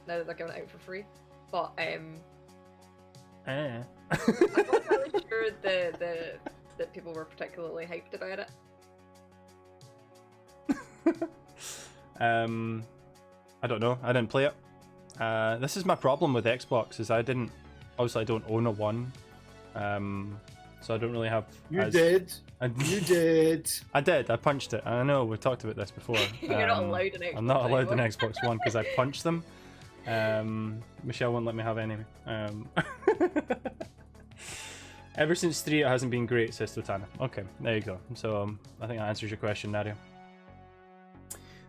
Now that they're giving it out for free? But I'm not really sure that people were particularly hyped about it. I don't know. I didn't play it. This is my problem with Xbox, is I don't own a One. So I don't really have. You did. You did. I did. I punched it. I know we talked about this before. You're not allowed an Xbox. I'm not allowed an anymore. Xbox One because I punched them. Michelle won't let me have any. Ever since 3, it hasn't been great, says Totana. Okay, there you go. So I think that answers your question, Nadia.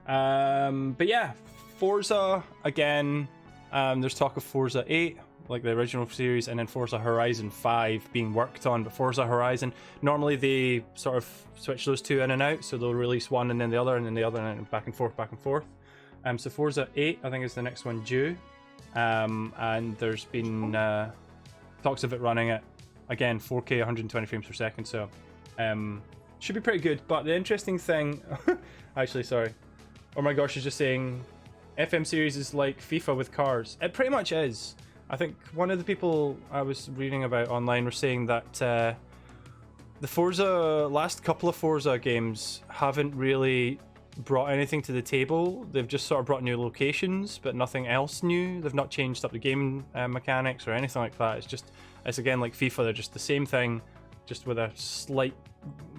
But yeah, Forza again. There's talk of Forza 8, like the original series, and then Forza Horizon 5 being worked on. But Forza Horizon, normally they sort of switch those two in and out, so they'll release one and then the other, and then the other, and back and forth, back and forth. So Forza 8, I think, is the next one due, and there's been talks of it running at, again, 4K 120 frames per second, so should be pretty good. But the interesting thing, actually, sorry, oh my gosh, is just saying FM series is like FIFA with cars. It pretty much is. I think one of the people I was reading about online were saying that the last couple of Forza games haven't really brought anything to the table. They've just sort of brought new locations, but nothing else new. They've not changed up the game mechanics or anything like that. It's again like FIFA. They're just the same thing, just with a slight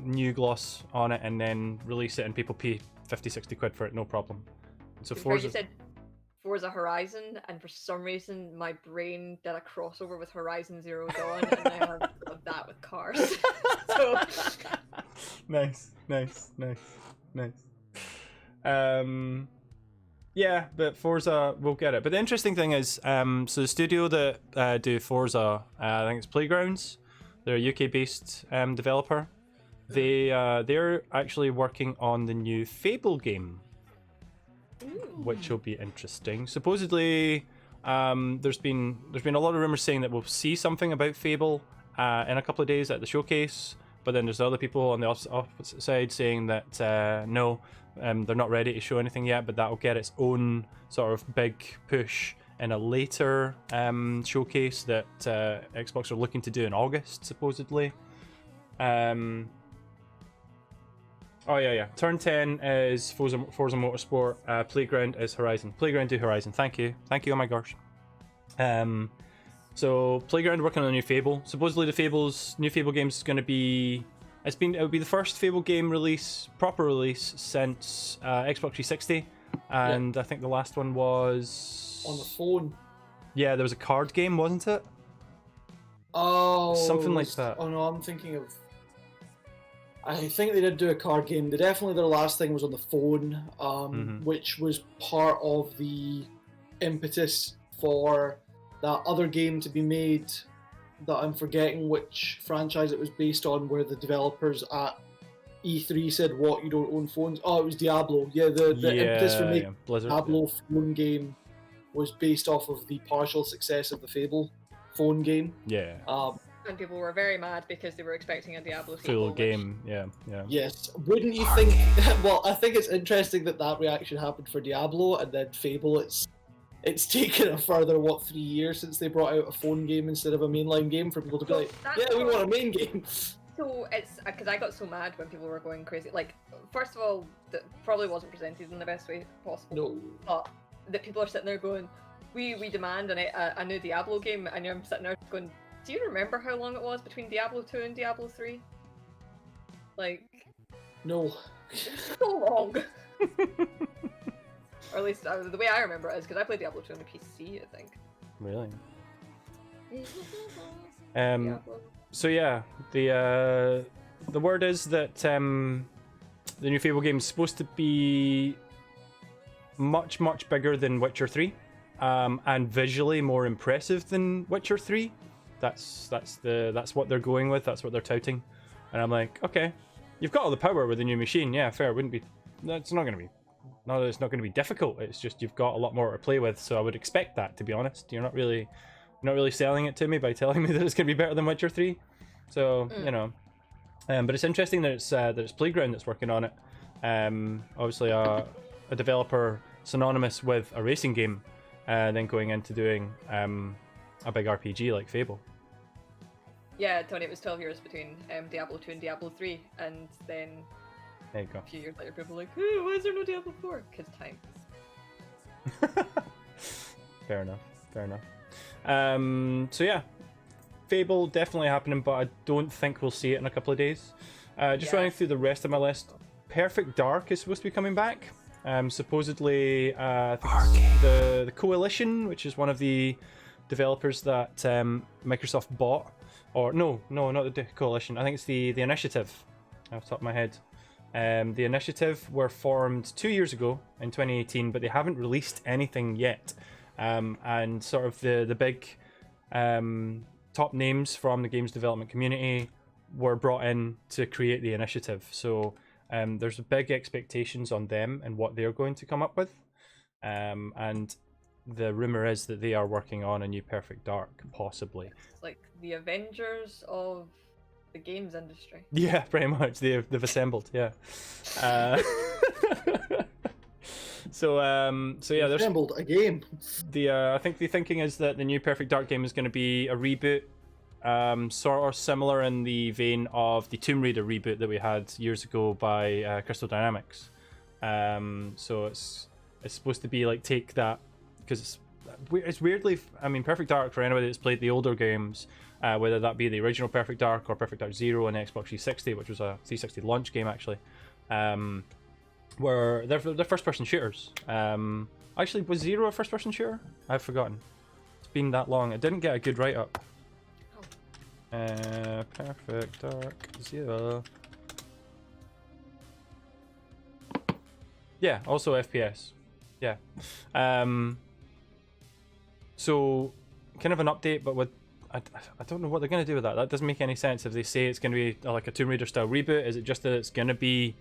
new gloss on it, and then release it and people pay 50-60 quid for it, no problem. So Forza... You said Forza Horizon, and for some reason my brain did a crossover with Horizon Zero Dawn, and I have that with cars. So... Nice. Yeah, but Forza, we'll get it. But the interesting thing is, so the studio that do Forza, I think it's Playgrounds. They're a UK-based developer. They're actually working on the new Fable game, which will be interesting. Supposedly, there's been a lot of rumors saying that we'll see something about Fable in a couple of days at the showcase. But then there's other people on the opposite side saying that no, they're not ready to show anything yet, but that'll get its own sort of big push in a later showcase that Xbox are looking to do in August, supposedly. Oh yeah. Turn 10 is Forza Motorsport. Playground is Horizon. Playground do Horizon. Thank you. Oh my gosh. So Playground working on a new Fable. Supposedly the new Fable game is going to be... It would be the first Fable game proper release since Xbox 360, and I think the last one was on the phone. Yeah, there was a card game, wasn't it? Oh, something like that. Oh no, I'm thinking of... I think they did do a card game. Their last thing was on the phone, which was part of the impetus for that other game to be made that I'm forgetting which franchise it was based on, where the developers at E3 said, "What, you don't own phones?" Oh, it was Diablo. Yeah, the impetus for making Blizzard, Diablo phone game was based off of the partial success of the Fable phone game. Yeah. And people were very mad because they were expecting a Diablo full game. Yeah. Yes. Wouldn't you think... Well, I think it's interesting that reaction happened for Diablo, and then Fable, it's taken a further, 3 years since they brought out a phone game instead of a mainline game for people to be like, yeah, we want a main game. So it's because I got so mad when people were going crazy. Like, first of all, that probably wasn't presented in the best way possible. No. But that people are sitting there going, we demand a new Diablo game, and I'm sitting there going, do you remember how long it was between Diablo 2 and Diablo 3? Like... No. So long. Or at least the way I remember it is because I played Diablo 2 on the PC, I think. Really? Diablo. So yeah, the word is that the new Fable game is supposed to be much bigger than Witcher 3, and visually more impressive than Witcher 3. That's what they're going with. That's what they're touting, and I'm like, okay, you've got all the power with the new machine. Yeah, fair. It's not going to be difficult. It's just you've got a lot more to play with. So I would expect that, to be honest. You're not really selling it to me by telling me that it's going to be better than Witcher 3. So you know, but it's interesting that it's Playground that's working on it. Obviously a developer synonymous with a racing game, then going into doing a big RPG like Fable. Yeah, Tony, it was 12 years between Diablo 2 and Diablo 3, and then There you go. a few years later, people were like, "Ooh, why is there no Diablo 4? Because time. Fair enough. Fair enough. So yeah, Fable definitely happening, but I don't think we'll see it in a couple of days. Just Yeah. running through the rest of my list. Perfect Dark is supposed to be coming back. Supposedly, I think the Coalition, which is one of the developers that Microsoft bought, or no, not the Coalition. I think it's the Initiative. Off the top of my head, the Initiative were formed 2 years ago in 2018, but they haven't released anything yet. And sort of the big top names from the games development community were brought in to create the Initiative. So there's big expectations on them and what they're going to come up with. And the rumor is that they are working on a new Perfect Dark, possibly. It's like the Avengers of the games industry. Yeah, pretty much. They've assembled. Yeah. So yeah, there's Assembled a game. I think the thinking is that the new Perfect Dark game is going to be a reboot, sort of similar in the vein of the Tomb Raider reboot that we had years ago by Crystal Dynamics. So it's supposed to be like take that, because it's weirdly, I mean, Perfect Dark, for anybody that's played the older games, whether that be the original Perfect Dark or Perfect Dark Zero on Xbox 360, which was a 360 launch game actually, where they're first-person shooters. Actually, was Zero a first-person shooter? I've forgotten. It's been that long. It didn't get a good write-up. Perfect Dark Zero. Yeah, also FPS. Yeah. So, kind of an update, but with I don't know what they're going to do with that. That doesn't make any sense if they say it's going to be like a Tomb Raider style reboot. Is it just that it's going to be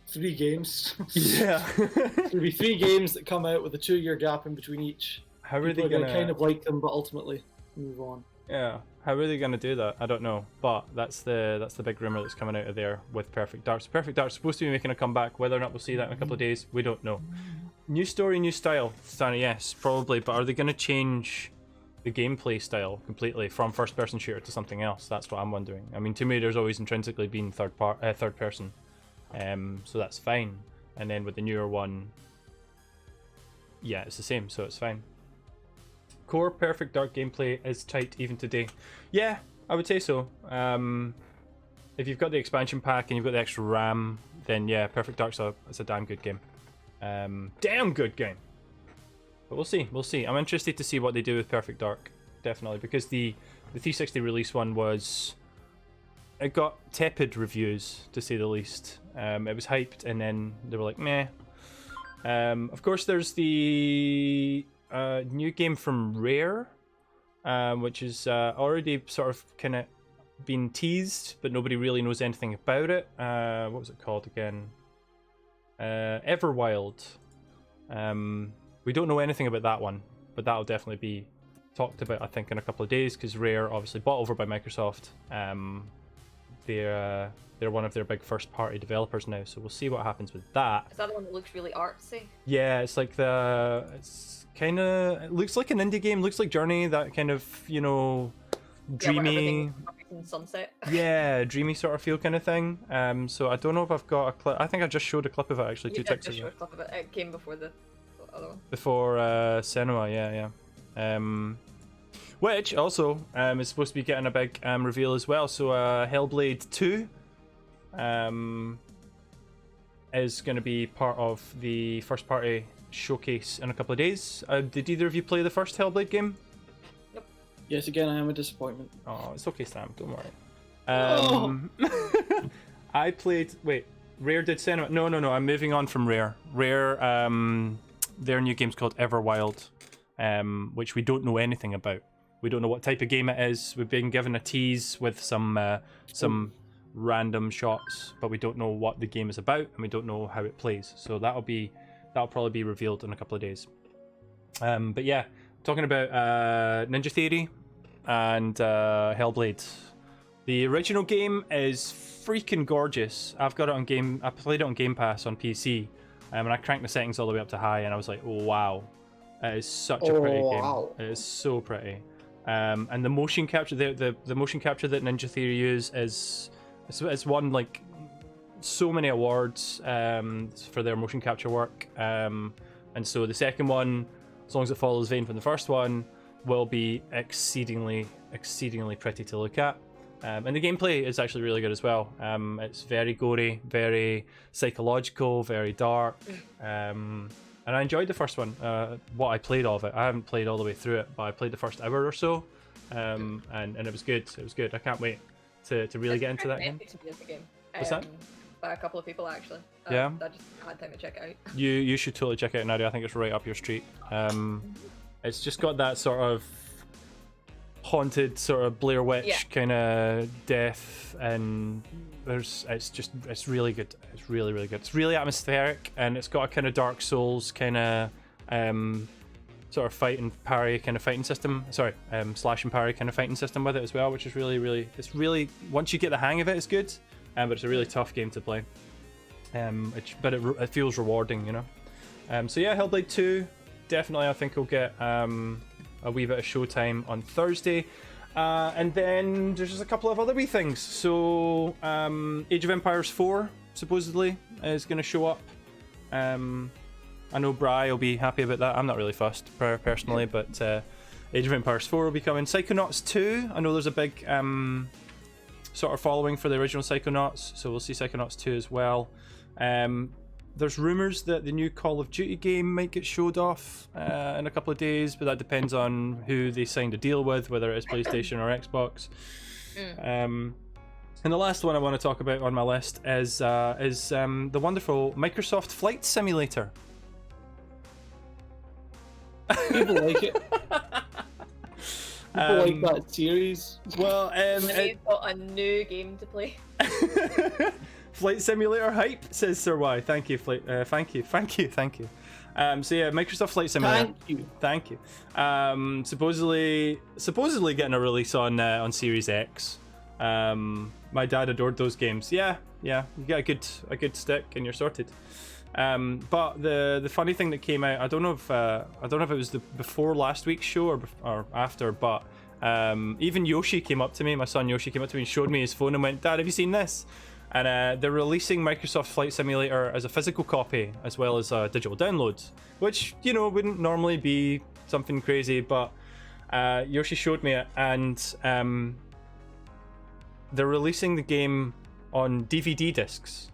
3 games? Yeah. There'll be 3 games that come out with a 2-year gap in between each. How are they People going are to kind of like them, but ultimately move on. Yeah. How are they going to do that? I don't know. But that's the big rumor that's coming out of there with Perfect Dark. So Perfect Dark's supposed to be making a comeback. Whether or not we'll see that in a couple of days, we don't know. New story, new style. Stanley, yes, probably. But are they going to change the gameplay style completely from first-person shooter to something else? That's what I'm wondering. I mean, Tomb Raider's always intrinsically been third person, so that's fine. And then with the newer one, yeah, it's the same, so it's fine. Core Perfect Dark gameplay is tight even today. Yeah, I would say so. If you've got the expansion pack and you've got the extra RAM, then yeah, Perfect Dark's a damn good game. Damn good game. But we'll see. We'll see. I'm interested to see what they do with Perfect Dark, definitely, because the 360 release one it got tepid reviews, to say the least. It was hyped, and then they were like, meh. Of course, there's the new game from Rare, which is already sort of kind of been teased, but nobody really knows anything about it. What was it called again? Everwild. We don't know anything about that one, but that'll definitely be talked about, I think, in a couple of days, because Rare obviously bought over by Microsoft. They're one of their big first-party developers now, so we'll see what happens with that. Is that the one that looks really artsy? Yeah, it's like it's kind of, it looks like an indie game, looks like Journey, that kind of, dreamy, in sunset. yeah, dreamy sort of feel kind of thing. So I don't know if I've got a clip. I think I just showed a clip of it actually. You 2 did ticks just ago. show a clip of it. It came before the other one. Before Senua, yeah. Which also is supposed to be getting a big reveal as well. So Hellblade 2 is going to be part of the first party showcase in a couple of days. Did either of you play the first Hellblade game? Yes, again, I am a disappointment. Oh, it's okay, Sam. Don't worry. Oh. I played. Wait, Rare did Senua? No. I'm moving on from Rare. Rare, their new game's called Everwild, which we don't know anything about. We don't know what type of game it is. We've been given a tease with some random shots, but we don't know what the game is about, and we don't know how it plays. So that'll probably be revealed in a couple of days. But yeah, talking about Ninja Theory and Hellblade. The original game is freaking gorgeous. I've got it on Game. I played it on Game Pass on PC, and I cranked the settings all the way up to high, and I was like, oh, wow, it is such a pretty game. It is so pretty. And the motion capture, the motion capture that Ninja Theory use it's won like so many awards for their motion capture work. And so the second one, as long as it follows vein from the first one, will be exceedingly pretty to look at. And the gameplay is actually really good as well. It's very gory, very psychological, very dark. And I enjoyed the first one, what I played of it. I haven't played all the way through it, but I played the first hour or so. And it was good. It was good. I can't wait to really get into that game. What's that? By a couple of people, actually. Yeah. I just had time to check it out. You should totally check it out, Nadia. I think it's right up your street. It's just got that sort of haunted, sort of Blair Witch kind of death, and it's really good. It's really good. It's really atmospheric, and it's got a kind of Dark Souls kind of sort of fight and parry kind of fighting system. Slash and parry kind of fighting system with it as well, which is really. It's really, once you get the hang of it, it's good. But it's a really tough game to play. But it feels rewarding, you know. So yeah, Hellblade 2, definitely I think will get a wee bit of showtime on Thursday. And then there's just a couple of other wee things. So Age of Empires 4 supposedly is going to show up. I know Bri will be happy about that. I'm not really fussed personally, but Age of Empires 4 will be coming. Psychonauts 2, I know there's a big sort of following for the original Psychonauts, so we'll see Psychonauts 2 as well. There's rumours that the new Call of Duty game might get showed off in a couple of days, but that depends on who they signed a deal with, whether it is PlayStation or Xbox. And the last one I want to talk about on my list is the wonderful Microsoft Flight Simulator. People like it. People like that series. Well, He's got a new game to play. Flight Simulator hype, says Sir Y. Thank you, Flight. Thank you. So yeah, Microsoft Flight Simulator. Thank you. Supposedly getting a release on Series X. My dad adored those games. Yeah. You get a good stick and you're sorted. But the funny thing that came out, I don't know if it was before last week's show or after, but even Yoshi came up to me. My son Yoshi came up to me and showed me his phone and went, "Dad, have you seen this?" And they're releasing Microsoft Flight Simulator as a physical copy as well as digital downloads, which, you know, wouldn't normally be something crazy, but Yoshi showed me it, and they're releasing the game on DVD discs.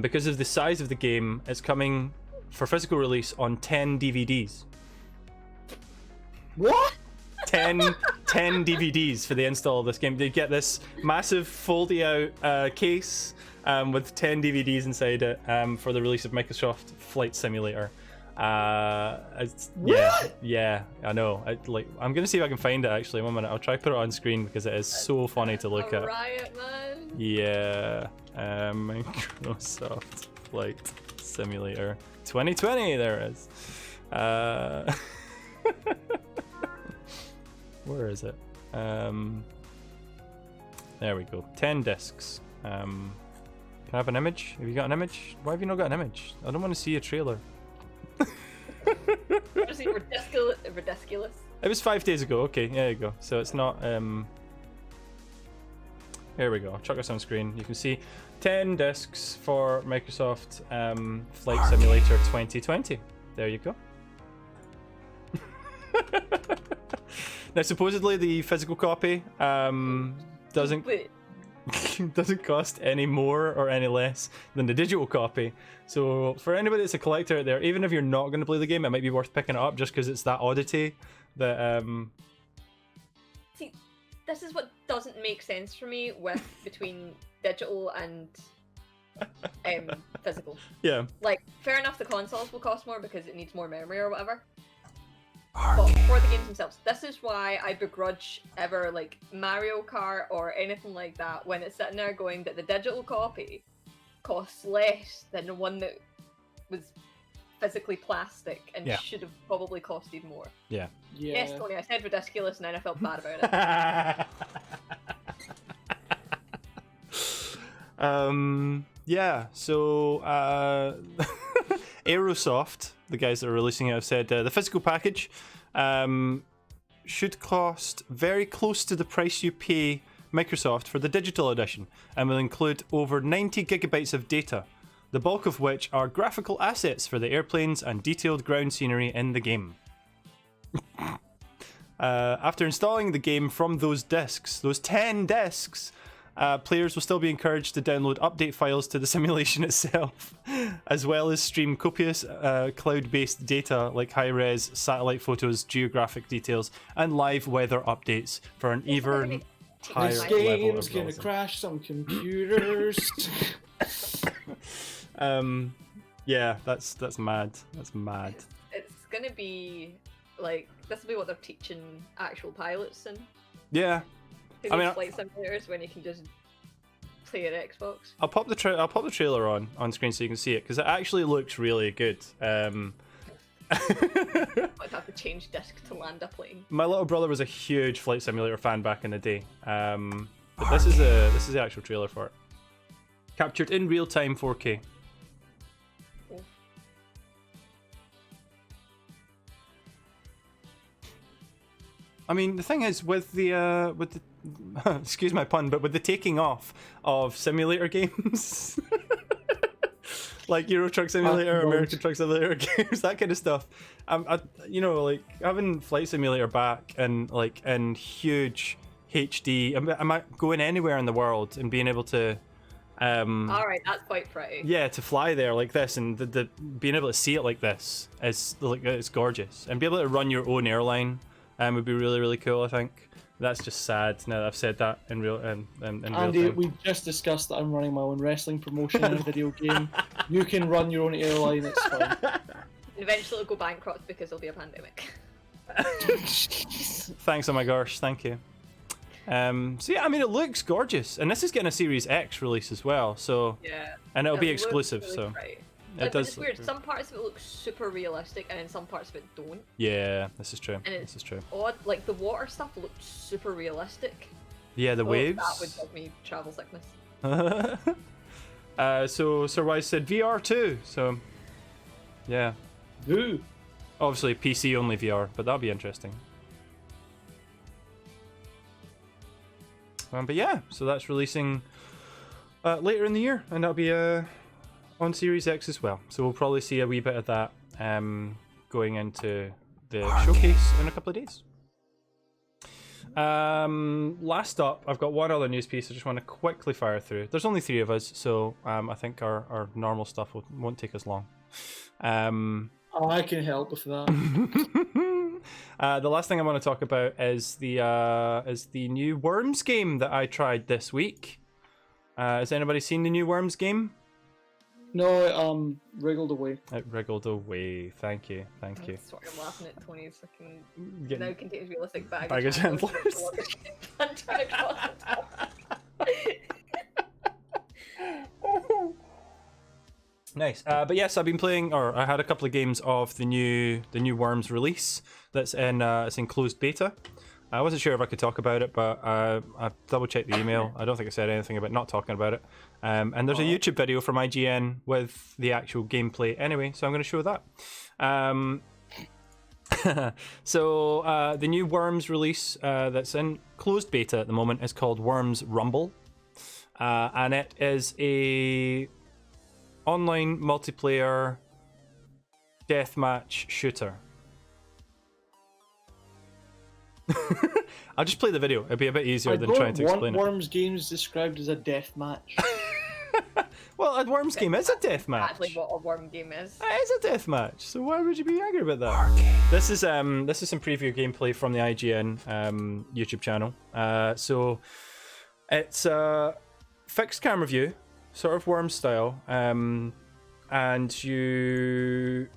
Because of the size of the game, it's coming for physical release on 10 DVDs. What? 10 DVDs for the install of this game. They get this massive foldy out case with 10 DVDs inside it for the release of Microsoft Flight Simulator. Yeah, I know. I'm gonna see if I can find it actually. 1 minute, I'll try to put it on screen because it is so funny to look at. Riot, man. Yeah, Microsoft Flight Simulator 2020. There it is. Where is it? There we go. 10 discs. Can I have an image? Have you got an image? Why have you not got an image? I don't want to see a trailer. Honestly, ridiculous. It was 5 days ago. Okay, there you go. So it's not. Here we go. I'll chuck this on screen. You can see 10 discs for Microsoft Flight Simulator 2020. There you go. Now, supposedly the physical copy doesn't cost any more or any less than the digital copy. So for anybody that's a collector out there, even if you're not going to play the game, it might be worth picking it up just because it's that oddity that. See, this is what doesn't make sense for me between digital and physical. Yeah. Like, fair enough, the consoles will cost more because it needs more memory or whatever. But for the games themselves, this is why I begrudge ever like Mario Kart or anything like that when it's sitting there going that the digital copy costs less than the one that was physically plastic and should have probably costed more. Yeah. Yes, Tony, I said ridiculous and then I felt bad about it. Yeah, so Aerosoft, the guys that are releasing it, have said the physical package should cost very close to the price you pay Microsoft for the digital edition, and will include over 90 gigabytes of data, the bulk of which are graphical assets for the airplanes and detailed ground scenery in the game. After installing the game from those discs, those 10 discs, players will still be encouraged to download update files to the simulation itself, as well as stream copious cloud-based data like high-res satellite photos, geographic details, and live weather updates for an even higher This level game's of gonna realism. crash some computers. Yeah, that's mad. That's mad. It's gonna be like this will be what they're teaching actual pilots in. Yeah, Who I mean, needs flight simulators when you can just play your Xbox? I'll pop the trailer on screen so you can see it, because it actually looks really good. I'd have to change disc to land a plane. My little brother was a huge Flight Simulator fan back in the day, but this is the actual trailer for it, captured in real time 4K. Oh. I mean, the thing is with the excuse my pun, but with the taking off of simulator games. Like Euro Truck Simulator, American Truck Simulator games, that kind of stuff. Like having Flight Simulator back and like in huge HD. Am I going anywhere in the world and being able to, All right, that's quite pretty. yeah, to fly there like this and the being able to see it like this is like it's gorgeous, and be able to run your own airline would be really really cool. I think that's just sad now that I've said that in real in real Andy, time. we just discussed that I'm running my own wrestling promotion in a video game. You can run your own airline, it's fine. Eventually it'll go bankrupt because there'll be a pandemic. Thanks, oh my gosh, thank you. So yeah, I mean, it looks gorgeous, and this is getting a Series X release as well. So Yeah. and it'll It be looks exclusive. really So pretty. it But does. it's look weird. good. Some parts of it look super realistic, and then some parts of it don't. Yeah, this is true. And it's This is true. odd. Like the water stuff looked super realistic. Yeah, the Oh, waves. That would give me travel sickness. So Sir Wise said VR too. So yeah, Who? obviously PC only VR, but that'll be interesting. But yeah, so that's releasing later in the year, and that'll be on Series X as well. So we'll probably see a wee bit of that going into the showcase in a couple of days. Last up, I've got one other news piece I just want to quickly fire through. There's only 3 of us, so I think our normal stuff won't take us long. I can help with that. The last thing I want to talk about is the new Worms game that I tried this week. Has anybody seen the new Worms game? No, it wriggled away. It wriggled away. Thank you. I'm sort of laughing at Tony's fucking Getting- now contains realistic baggage. Baggage handlers. I'm trying to cross the top. Nice. But yes, I've been playing, or I had a couple of games of the new Worms release that's it's in closed beta. I wasn't sure if I could talk about it, but I double checked the email. I don't think I said anything about not talking about it. And there's a YouTube video from IGN with the actual gameplay anyway, so I'm going to show that. So the new Worms release that's in closed beta at the moment is called Worms Rumble, and it is a online multiplayer deathmatch shooter. I'll just play the video. It'll be a bit easier than trying to explain it. Worms games described as a death match. Well, a Worms game is a deathmatch. Actually, what a worm game is. It is a deathmatch. So why would you be angry about that? This is some preview gameplay from the IGN YouTube channel. So it's a fixed camera view, sort of Worms style, and you.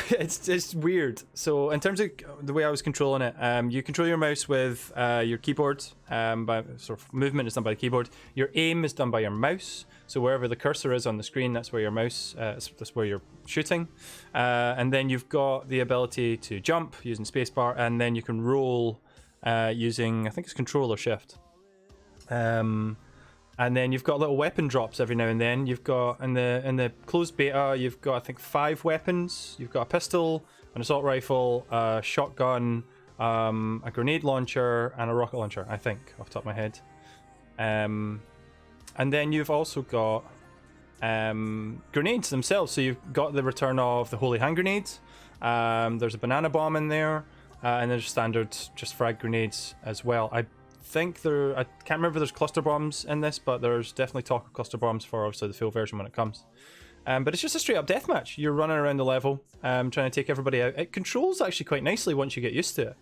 It's weird. So in terms of the way I was controlling it, you control your mouse with your keyboard. By sort of movement is done by the keyboard. Your aim is done by your mouse. So wherever the cursor is on the screen, that's where your mouse. That's where you're shooting. And then you've got the ability to jump using spacebar, and then you can roll using, I think it's Control or Shift. And then you've got little weapon drops every now and then. You've got in the closed beta, you've got I think 5 weapons. You've got a pistol, an assault rifle, a shotgun, a grenade launcher, and a rocket launcher, I think, off the top of my head. And then you've also got grenades themselves. So you've got the return of the holy hand grenades. There's a banana bomb in there, and there's standard just frag grenades as well. I can't remember if there's cluster bombs in this, but there's definitely talk of cluster bombs for obviously the full version when it comes. But it's just a straight up deathmatch. You're running around the level, trying to take everybody out. It controls actually quite nicely once you get used to it.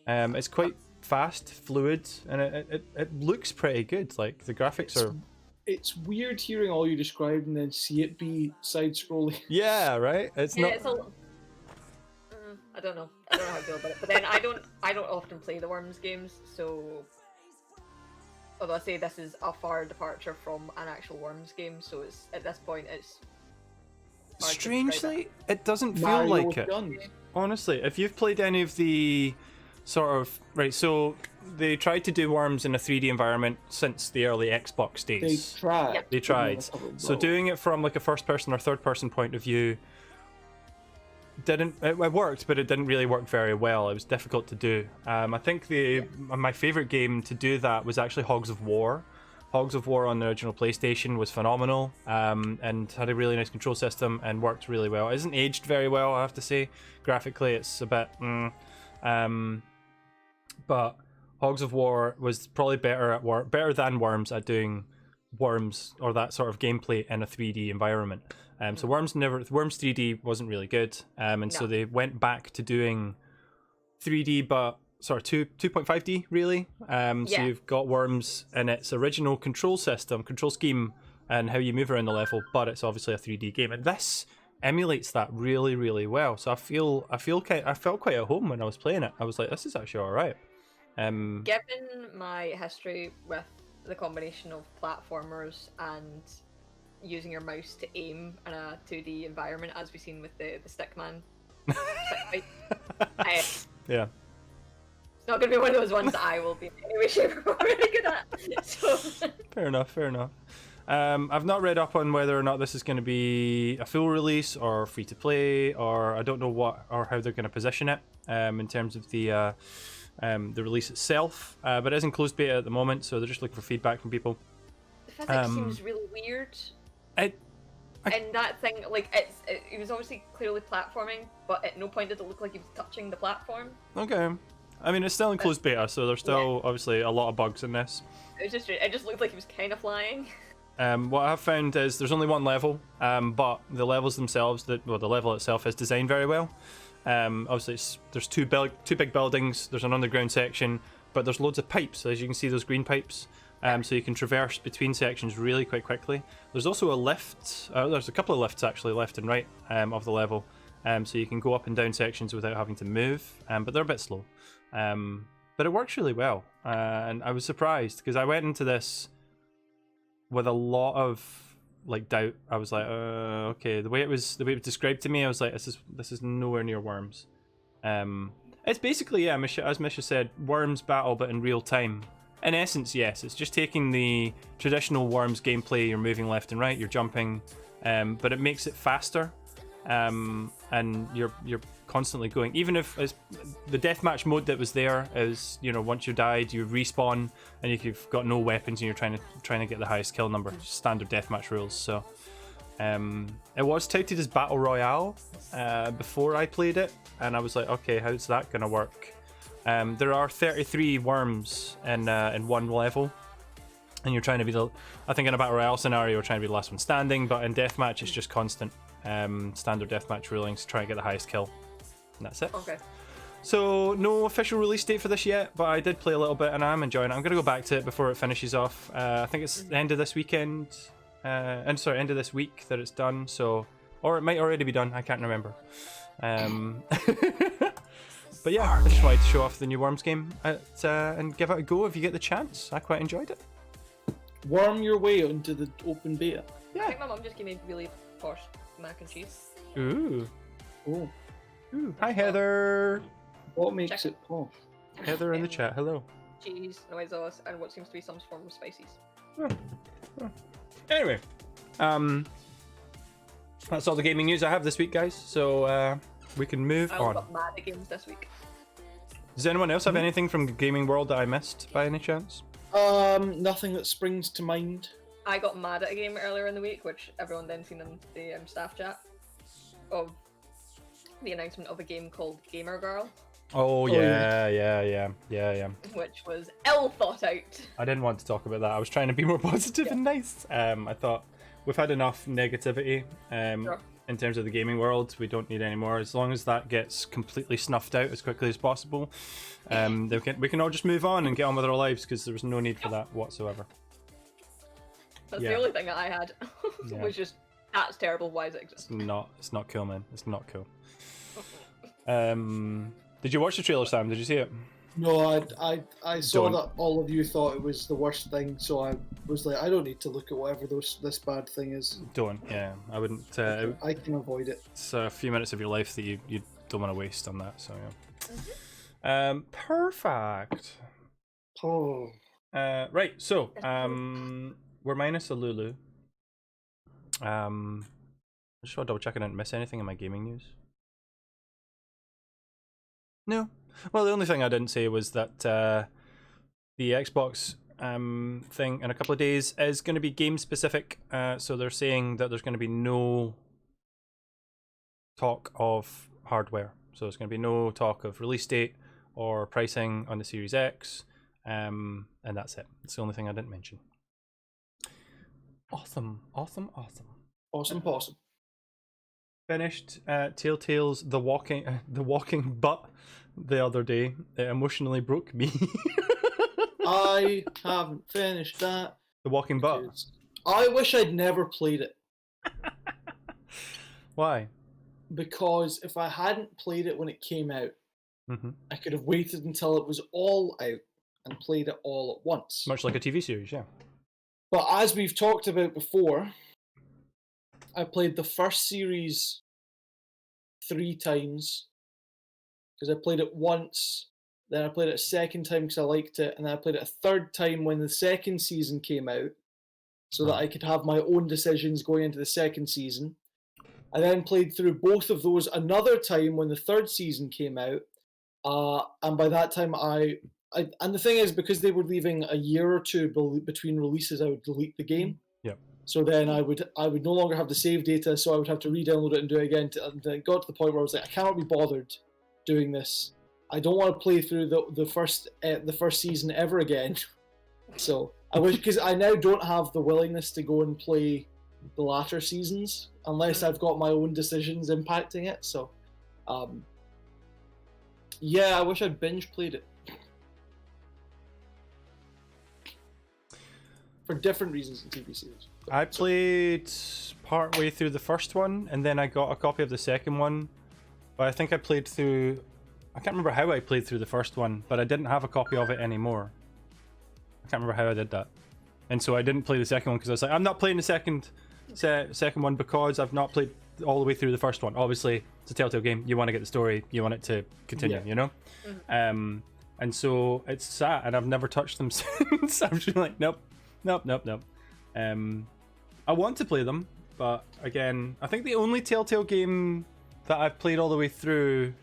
It's quite fast, fluid, and it looks pretty good. Like the graphics are. It's weird hearing all you described and then see it be side-scrolling. Yeah, right. It's not. It's I don't know how I feel about it. But then I don't often play the Worms games, so although I say this is a far departure from an actual Worms game, so it's at this point it's hard to describe Strangely, it doesn't feel Mario like with it. guns. Honestly, if you've played any of the sort of so they tried to do Worms in a 3D environment since the early Xbox They days. tried. Yeah. They tried. So doing it from like a first person or third person point of view it worked, but it didn't really work very well. It was difficult to do. I think my favorite game to do that was actually Hogs of War. Hogs of War on the original PlayStation was phenomenal, and had a really nice control system and worked really well. It isn't aged very well, I have to say. Graphically, it's a bit, but Hogs of War was probably better than Worms at doing Worms or that sort of gameplay in a 3D environment. So Worms 3D wasn't really good, and so they went back to doing 3D, but sort of 2.5D really. So you've got Worms in its original control scheme, and how you move around the level, but it's obviously a 3D game, and this emulates that really, really well. So I felt quite at home when I was playing it. I was like, this is actually all right. Given my history with the combination of platformers and using your mouse to aim in a 2D environment, as we've seen with the Stickman stick fight, Yeah. it's not going to be one of those ones that I will be in any way, shape, or form really good at. So. Fair enough. I've not read up on whether or not this is going to be a full release or free to play, or I don't know what or how they're going to position it in terms of the release itself. But it is in closed beta at the moment, so they're just looking for feedback from people. The physics seems really weird. And that thing, like, it was obviously clearly platforming, but at no point did it look like he was touching the platform. Okay. I mean, it's still in closed beta, so there's still obviously a lot of bugs in this. It just looked like he was kind of flying. What I've found is there's only one level, but the levels themselves, the level itself is designed very well. Obviously, there's two big buildings. There's an underground section, but there's loads of pipes. As you can see, those green pipes. So you can traverse between sections really quite quickly. There's also a lift. There's a couple of lifts actually, left and right of the level. So you can go up and down sections without having to move. But they're a bit slow. But it works really well. And I was surprised because I went into this with a lot of like doubt. I was like, okay. The way it was described to me, I was like, this is nowhere near Worms. It's basically as Misha said, Worms battle but in real time. In essence, yes, it's just taking the traditional Worms gameplay. You're moving left and right, you're jumping, but it makes it faster, and you're constantly going. Even if the deathmatch mode that was there is, once you died, you respawn, and you've got no weapons, and you're trying to get the highest kill number. Standard deathmatch rules. So, it was touted as battle royale before I played it, and I was like, okay, how's that gonna work? There are 33 worms in one level, and you're trying to be I think in a battle royale scenario, you're trying to be the last one standing, but in deathmatch, it's just constant standard deathmatch rulings to try and get the highest kill, and that's it. Okay. So no official release date for this yet, but I did play a little bit, and I'm enjoying it. I'm gonna go back to it before it finishes off. I think it's the end of this weekend, end of this week that it's done. So, or it might already be done. I can't remember. But yeah, I just wanted to show off the new Worms game and give it a go if you get the chance. I quite enjoyed it. Worm your way into the open beta. I think my mum just gave me really posh mac and cheese. Ooh. Oh, Hi, Heather. what makes it posh? Heather in the chat. Hello. Cheese, soy sauce, and what seems to be some form of spices. Anyway, that's all the gaming news I have this week, guys. So we can move I on. got mad at games this week. Does anyone else have anything from the gaming world that I missed by any chance? Nothing that springs to mind. I got mad at a game earlier in the week, which everyone then seen in the staff chat, of the announcement of a game called Gamer Girl. Oh yeah. Which was ill thought out. I didn't want to talk about that. I was trying to be more positive and nice. I thought we've had enough negativity in terms of the gaming world. We don't need any more. As long as that gets completely snuffed out as quickly as possible, we can all just move on and get on with our lives, because there was no need for that whatsoever. That's the only thing that I had. Was just, that's terrible. Why does it exist? It's not cool, man. It's not cool. Did you watch the trailer, Sam? Did you see it? No, I saw that all of you thought it was the worst thing, so I was like, I don't need to look at whatever this bad thing is. Don't. Yeah, I wouldn't. I can avoid it. It's a few minutes of your life that you don't want to waste on that. So yeah. Perfect. Oh. Right. So we're minus a Lulu. I just want to double check I didn't miss anything in my gaming news. No. Well, the only thing I didn't say was that the Xbox thing in a couple of days is going to be game specific. So they're saying that there's going to be no talk of hardware. So there's going to be no talk of release date or pricing on the Series X. And that's it. It's the only thing I didn't mention. Awesome. Awesome possum. Finished Telltale's The Walking Butt the other day. It emotionally broke me. I haven't finished that. The Walking Butt. I wish I'd never played it. Why? Because if I hadn't played it when it came out, Mm-hmm. I could have waited until it was all out and played it all at once. Much like a TV series, yeah. But as we've talked about before, I played the first series 3 times, because I played it once, then I played it a second time because I liked it, and then I played it a third time when the second season came out, so that I could have my own decisions going into the second season. I then played through both of those another time when the third season came out, and by that time and the thing is, because they were leaving a year or two between releases, I would delete the game. Yep. So then I would no longer have the save data, so I would have to re-download it and do it again. And it got to the point where I was like, I cannot be bothered doing this. I don't want to play through the first season ever again. So I wish, because I now don't have the willingness to go and play the latter seasons unless I've got my own decisions impacting it. So, yeah, I wish I'd binge played it. For different reasons in TV series. I played part way through the first one, and then I got a copy of the second one. But I think I played through... I can't remember how I played through the first one, but I didn't have a copy of it anymore. I can't remember how I did that. And so I didn't play the second one, because I was like, I'm not playing the second one because I've not played all the way through the first one. Obviously, it's a Telltale game. You want to get the story. You want it to continue, you know? Mm-hmm. And so it's sat, and I've never touched them since. I'm just like, nope. I want to play them, but again, I think the only Telltale game that I've played all the way through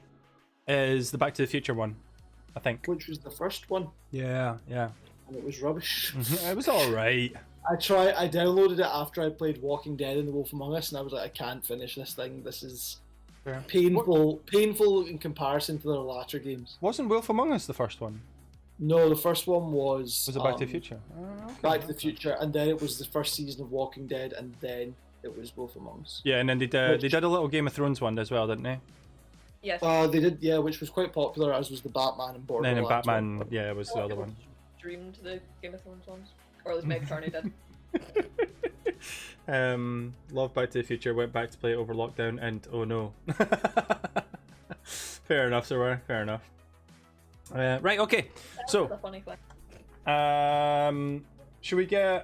is the Back to the Future one, I think. Which was the first one. Yeah. And it was rubbish. It was alright. I downloaded it after I played Walking Dead and The Wolf Among Us, and I was like, I can't finish this thing. This is painful in comparison to their latter games. Wasn't Wolf Among Us the first one? No, the first one was it Back to the Future? Okay. Back to the Future, and then it was the first season of Walking Dead, and then it was Wolf Among Us. Yeah, and then they did a little Game of Thrones one as well, didn't they? Yes. They did, yeah, which was quite popular, as was the Batman and Borderlands. Then in Batman, one. Yeah, it was the other one. Dreamed the Game of Thrones ones, or at least Meg Carney did. Loved Back to the Future, went back to play it over lockdown, and oh no. Fair enough, sir. Fair enough. Right, okay. So, a funny fact. should we do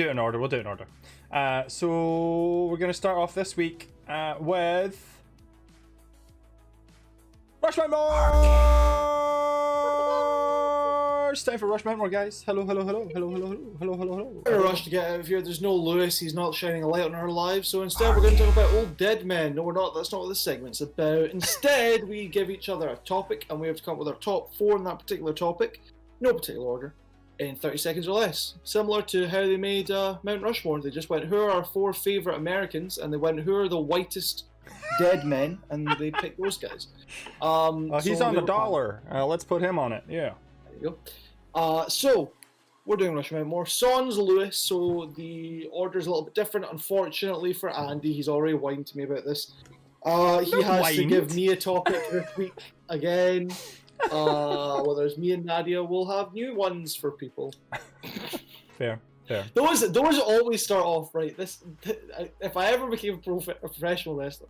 it in order? We'll do it in order. So we're gonna start off this week with Rush My March! It's time for Rush Mountmore, guys. Hello, hello, hello, hello, hello, hello, hello, hello, hello. We're in a rush to get out of here. There's no Lewis. He's not shining a light on our lives. So instead, we're going to talk about old dead men. No, we're not. That's not what this segment's about. Instead, we give each other a topic, and we have to come up with our top 4 in that particular topic. No particular order. In 30 seconds or less. Similar to how they made Mount Rushmore. They just went, who are our 4 favourite Americans? And they went, who are the whitest dead men? And they picked those guys. He's on the dollar. Let's put him on it. Yeah. There you go. So, we're doing Rush Mountmore. Sans Lewis, so the order's a little bit different. Unfortunately for Andy, he's already whined to me about this. He has to give me a topic this week again. Whether it's me and Nadia, we'll have new ones for people. Fair. Those always start off right. If I ever became a professional wrestler,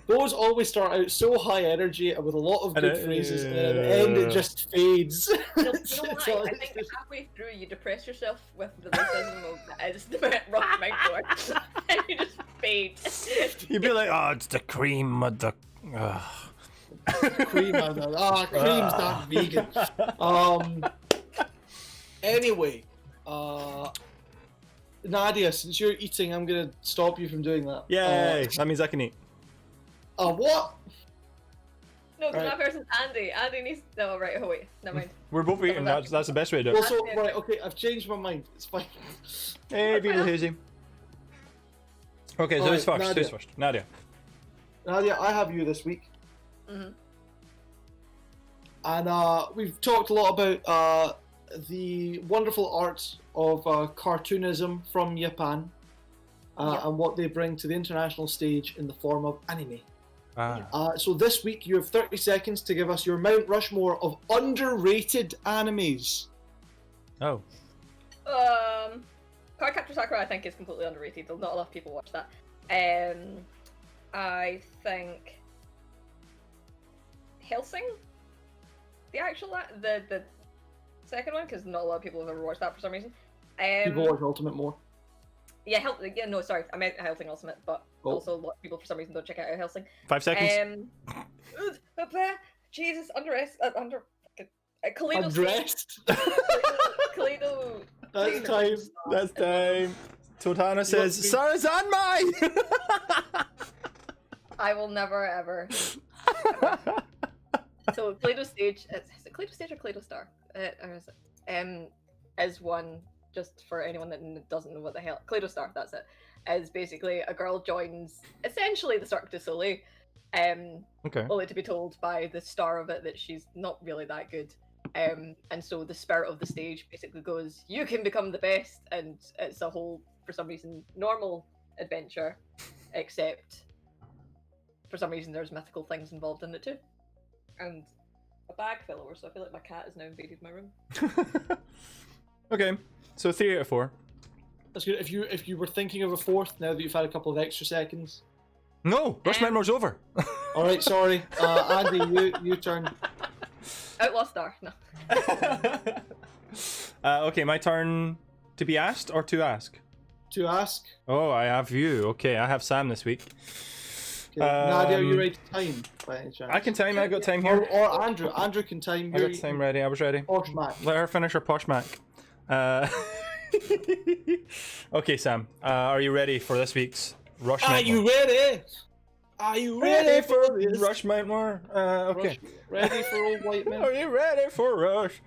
those always start out so high energy and with a lot of good phrases, and at the end it just fades. You know what? I think halfway through you depress yourself with the racism as the rough mouthboard, and you just fade. You'd be like, oh, it's the cream of the. Cream, cream's not vegan. Anyway, Nadia, since you're eating, I'm gonna stop you from doing that. Yay! That means I can eat. What? No, because that person's Andy. Andy needs. No, right. Oh wait, never mind. We're both eating. That's the best way to do Well, it. so right, okay, I've changed my mind. It's fine. Hey, people, who's Okay, so who's first? Nadia. Who's first? Nadia. Nadia, I have you this week. Mm-hmm. And we've talked a lot about the wonderful art of cartoonism from Japan and what they bring to the international stage in the form of anime. So this week you have 30 seconds to give us your Mount Rushmore of underrated animes. Oh. Cardcaptor Sakura I think is completely underrated. Not a lot of people watch that. I think Helsing, the second one, because not a lot of people have ever watched that for some reason. People watch Ultimate more. Yeah, sorry, I meant Helsing Ultimate, but also a lot of people for some reason don't check out Helsing. 5 seconds. Jesus, Kaleido. Undressed. Kaleido. That's time. That's time. Totana says, Sarazanmai! I will never ever. So Kaleido Stage, is it Kaleido Stage or Kaleido Star? Or is it? Is one, just for anyone that doesn't know what the hell, Kaleido Star, that's it. Is basically a girl joins essentially the Cirque du Soleil, only to be told by the star of it that she's not really that good. And so the spirit of the stage basically goes, you can become the best, and it's a whole, for some reason, normal adventure, except for some reason there's mythical things involved in it too. And a bag fell over, so I feel like my cat has now invaded my room. Okay, so 3 out of 4. That's good. If you were thinking of a fourth, now that you've had a couple of extra seconds. No, Rush Mountmore's over. All right, sorry, Andy, you turn. Outlaw Star, no. Okay, my turn to be asked or to ask? To ask. Oh, I have you. Okay, I have Sam this week. Okay. Nadia, are you ready to time by any chance? I can time. I got time here. Or Andrew. Andrew can time. I got time ready. I was ready. Poshmack. Let her finish her poshmack. Okay, Sam. Are you ready for this week's Rush Mountmore? Are you ready? Are you ready for this? Rush Mountmore? Okay. Ready for old white men? Are you ready for Rush?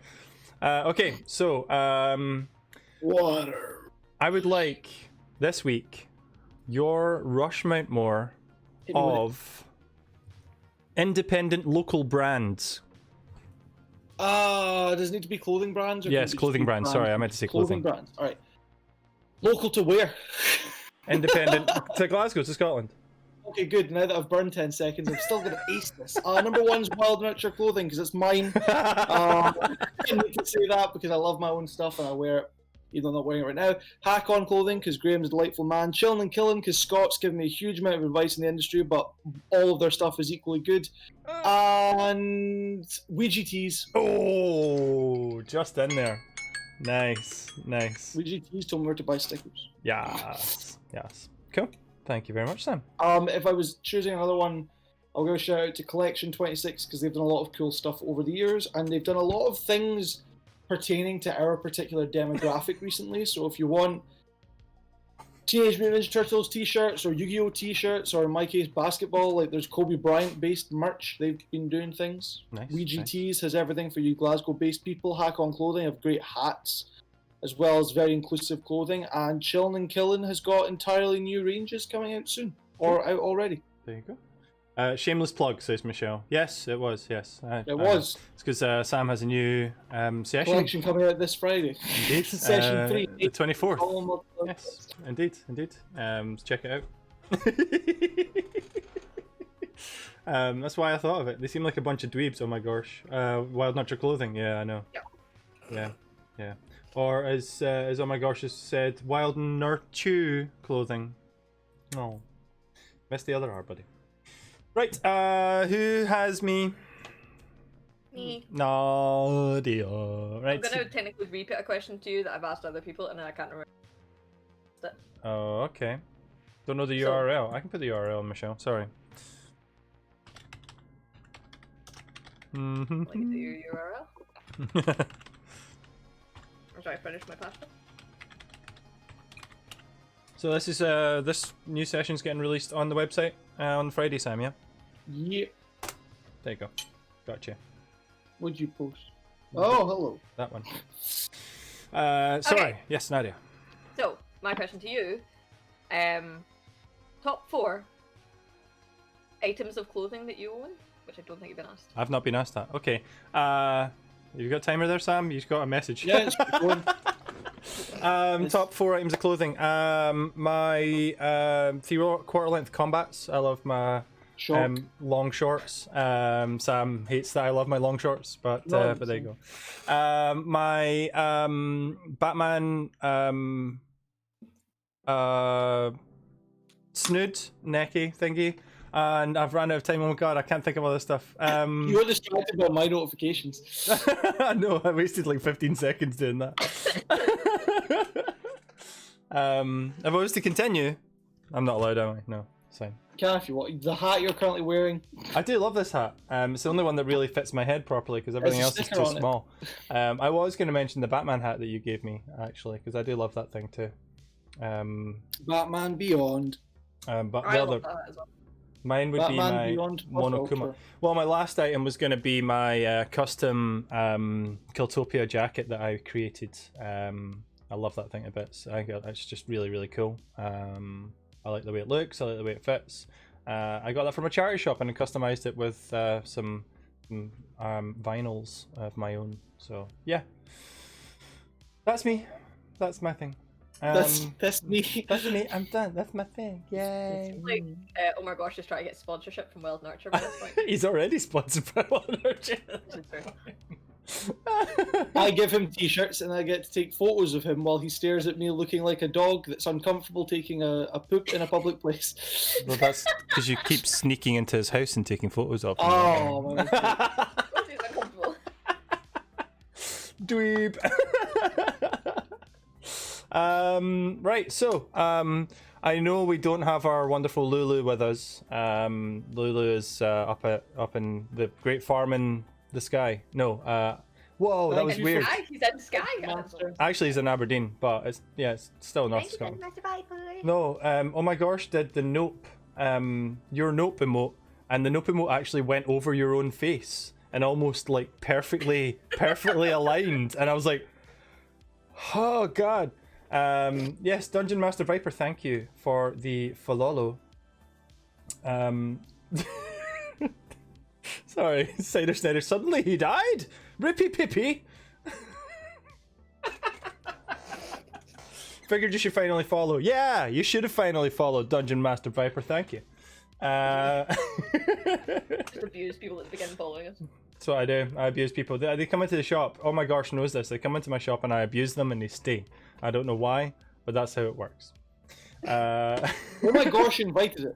Okay, so water. I would like this week your Rush Mountmore of independent local brands. Does it need to be clothing brands? Or yes, clothing brands. Sorry, I meant to say clothing. Brands. All right. Local to where? Independent to Glasgow, to Scotland. Okay, good. Now that I've burned 10 seconds, I'm still going to ace this. Number one's Wild Nurture Clothing, because it's mine. I need to say that because I love my own stuff and I wear it, even though I'm not wearing it right now. Hack On Clothing, because Graham's a delightful man. Chillin' and Killin', because Scott's given me a huge amount of advice in the industry, but all of their stuff is equally good. And Ouija Teas. Oh, just in there. Nice, nice. Ouija Teas told me where to buy stickers. Yes, yes. Cool. Thank you very much, Sam. If I was choosing another one, I'll give a shout out to Collection 26 because they've done a lot of cool stuff over the years, and they've done a lot of things pertaining to our particular demographic recently. So if you want Teenage Mutant Ninja Turtles t-shirts or Yu-Gi-Oh t-shirts, or in my case basketball, like there's Kobe Bryant based merch, they've been doing things. Nice. WeGTs has everything for you Glasgow based people. Hack On Clothing have great hats as well as very inclusive clothing, and Chillin' and Killin' has got entirely new ranges coming out soon or out already. There you go. Shameless plug, says Michelle. Yes, it was. Yes, It was. It's because Sam has a new session. Collection coming out this Friday. Indeed. Session 3. The 24th. All Yes, indeed. Check it out. That's why I thought of it. They seem like a bunch of dweebs. Oh my gosh. Wild Nurture Clothing. Yeah, I know. Yeah. Or as oh my gosh has said, Wild Nurture Clothing. Oh, missed the other R, buddy. Right. Who has me? Me. No, dear. Right. I'm gonna technically repeat a question to you that I've asked other people, and then I can't remember. Oh, okay. Don't know the So- URL. I can put the URL, Michelle. Sorry. Like the URL. I'm sorry, I finished my pasta. So this is this new session's getting released on the website on Friday, Sam. Yeah. Yeah. There you go. Gotcha. What'd you post? Oh, hello. That one. Sorry. Okay. Yes, Nadia. So, my question to you, top 4 items of clothing that you own, which I don't think you've been asked. I've not been asked that. Okay. You got a timer there, Sam? You've got a message. Yeah, it's going. Top 4 items of clothing. My 3/4 length combats. I love my Short. long shorts. Sam hates that I love my long shorts, but No, there you go. My Batman snood necky thingy. And I've run out of time. Oh my god, I can't think of all this stuff. You were distracted by my notifications. I know, I wasted like 15 seconds doing that. If I was to continue, I'm not allowed, am I? No, it's fine. Can if you want. The hat you're currently wearing. I do love this hat. It's the only one that really fits my head properly because everything There's a else is sticker too on it. small. I was going to mention the Batman hat that you gave me, actually, because I do love that thing too. Batman Beyond. But I the love other, that as well. mine would Batman be my Beyond Monokuma. Ultra. Well, my last item was going to be my custom Kiltopia jacket that I created. I love that thing a bit. So I think it's just really, really cool. I like the way it looks. I like the way it fits. I got that from a charity shop and I customized it with some vinyls of my own. So yeah, that's me. That's my thing. That's me. That's me. I'm done. That's my thing. Yay! Like, oh my gosh, just trying to get sponsorship from Wild Nurture by this point. He's already sponsored by Wild Nurture. This is true. I give him t-shirts and I get to take photos of him while he stares at me looking like a dog that's uncomfortable taking a poop in a public place. Well, that's because you keep sneaking into his house and taking photos of him. Oh, man. This is uncomfortable. Dweeb. Right, so I know we don't have our wonderful Lulu with us. Lulu is up in the great farm in the sky. No, whoa, that was And weird. Sky, he's in Sky. Master. Actually, he's in Aberdeen, but it's still North Scotland. No, oh my gosh, did the nope, your nope emote, and the nope emote actually went over your own face and almost like perfectly aligned, and I was like, oh god. Yes, Dungeon Master Viper, thank you for the follow. Sorry, Cider Snyder, suddenly he died? Rippy Pippy! Figured you should finally follow. Yeah, you should have finally followed Dungeon Master Viper, thank you. Just abuse people that begin following us. That's what I do. I abuse people. They come into the shop. Oh my gosh, knows this. They come into my shop and I abuse them and they stay. I don't know why, but that's how it works. Oh my gosh, invited it.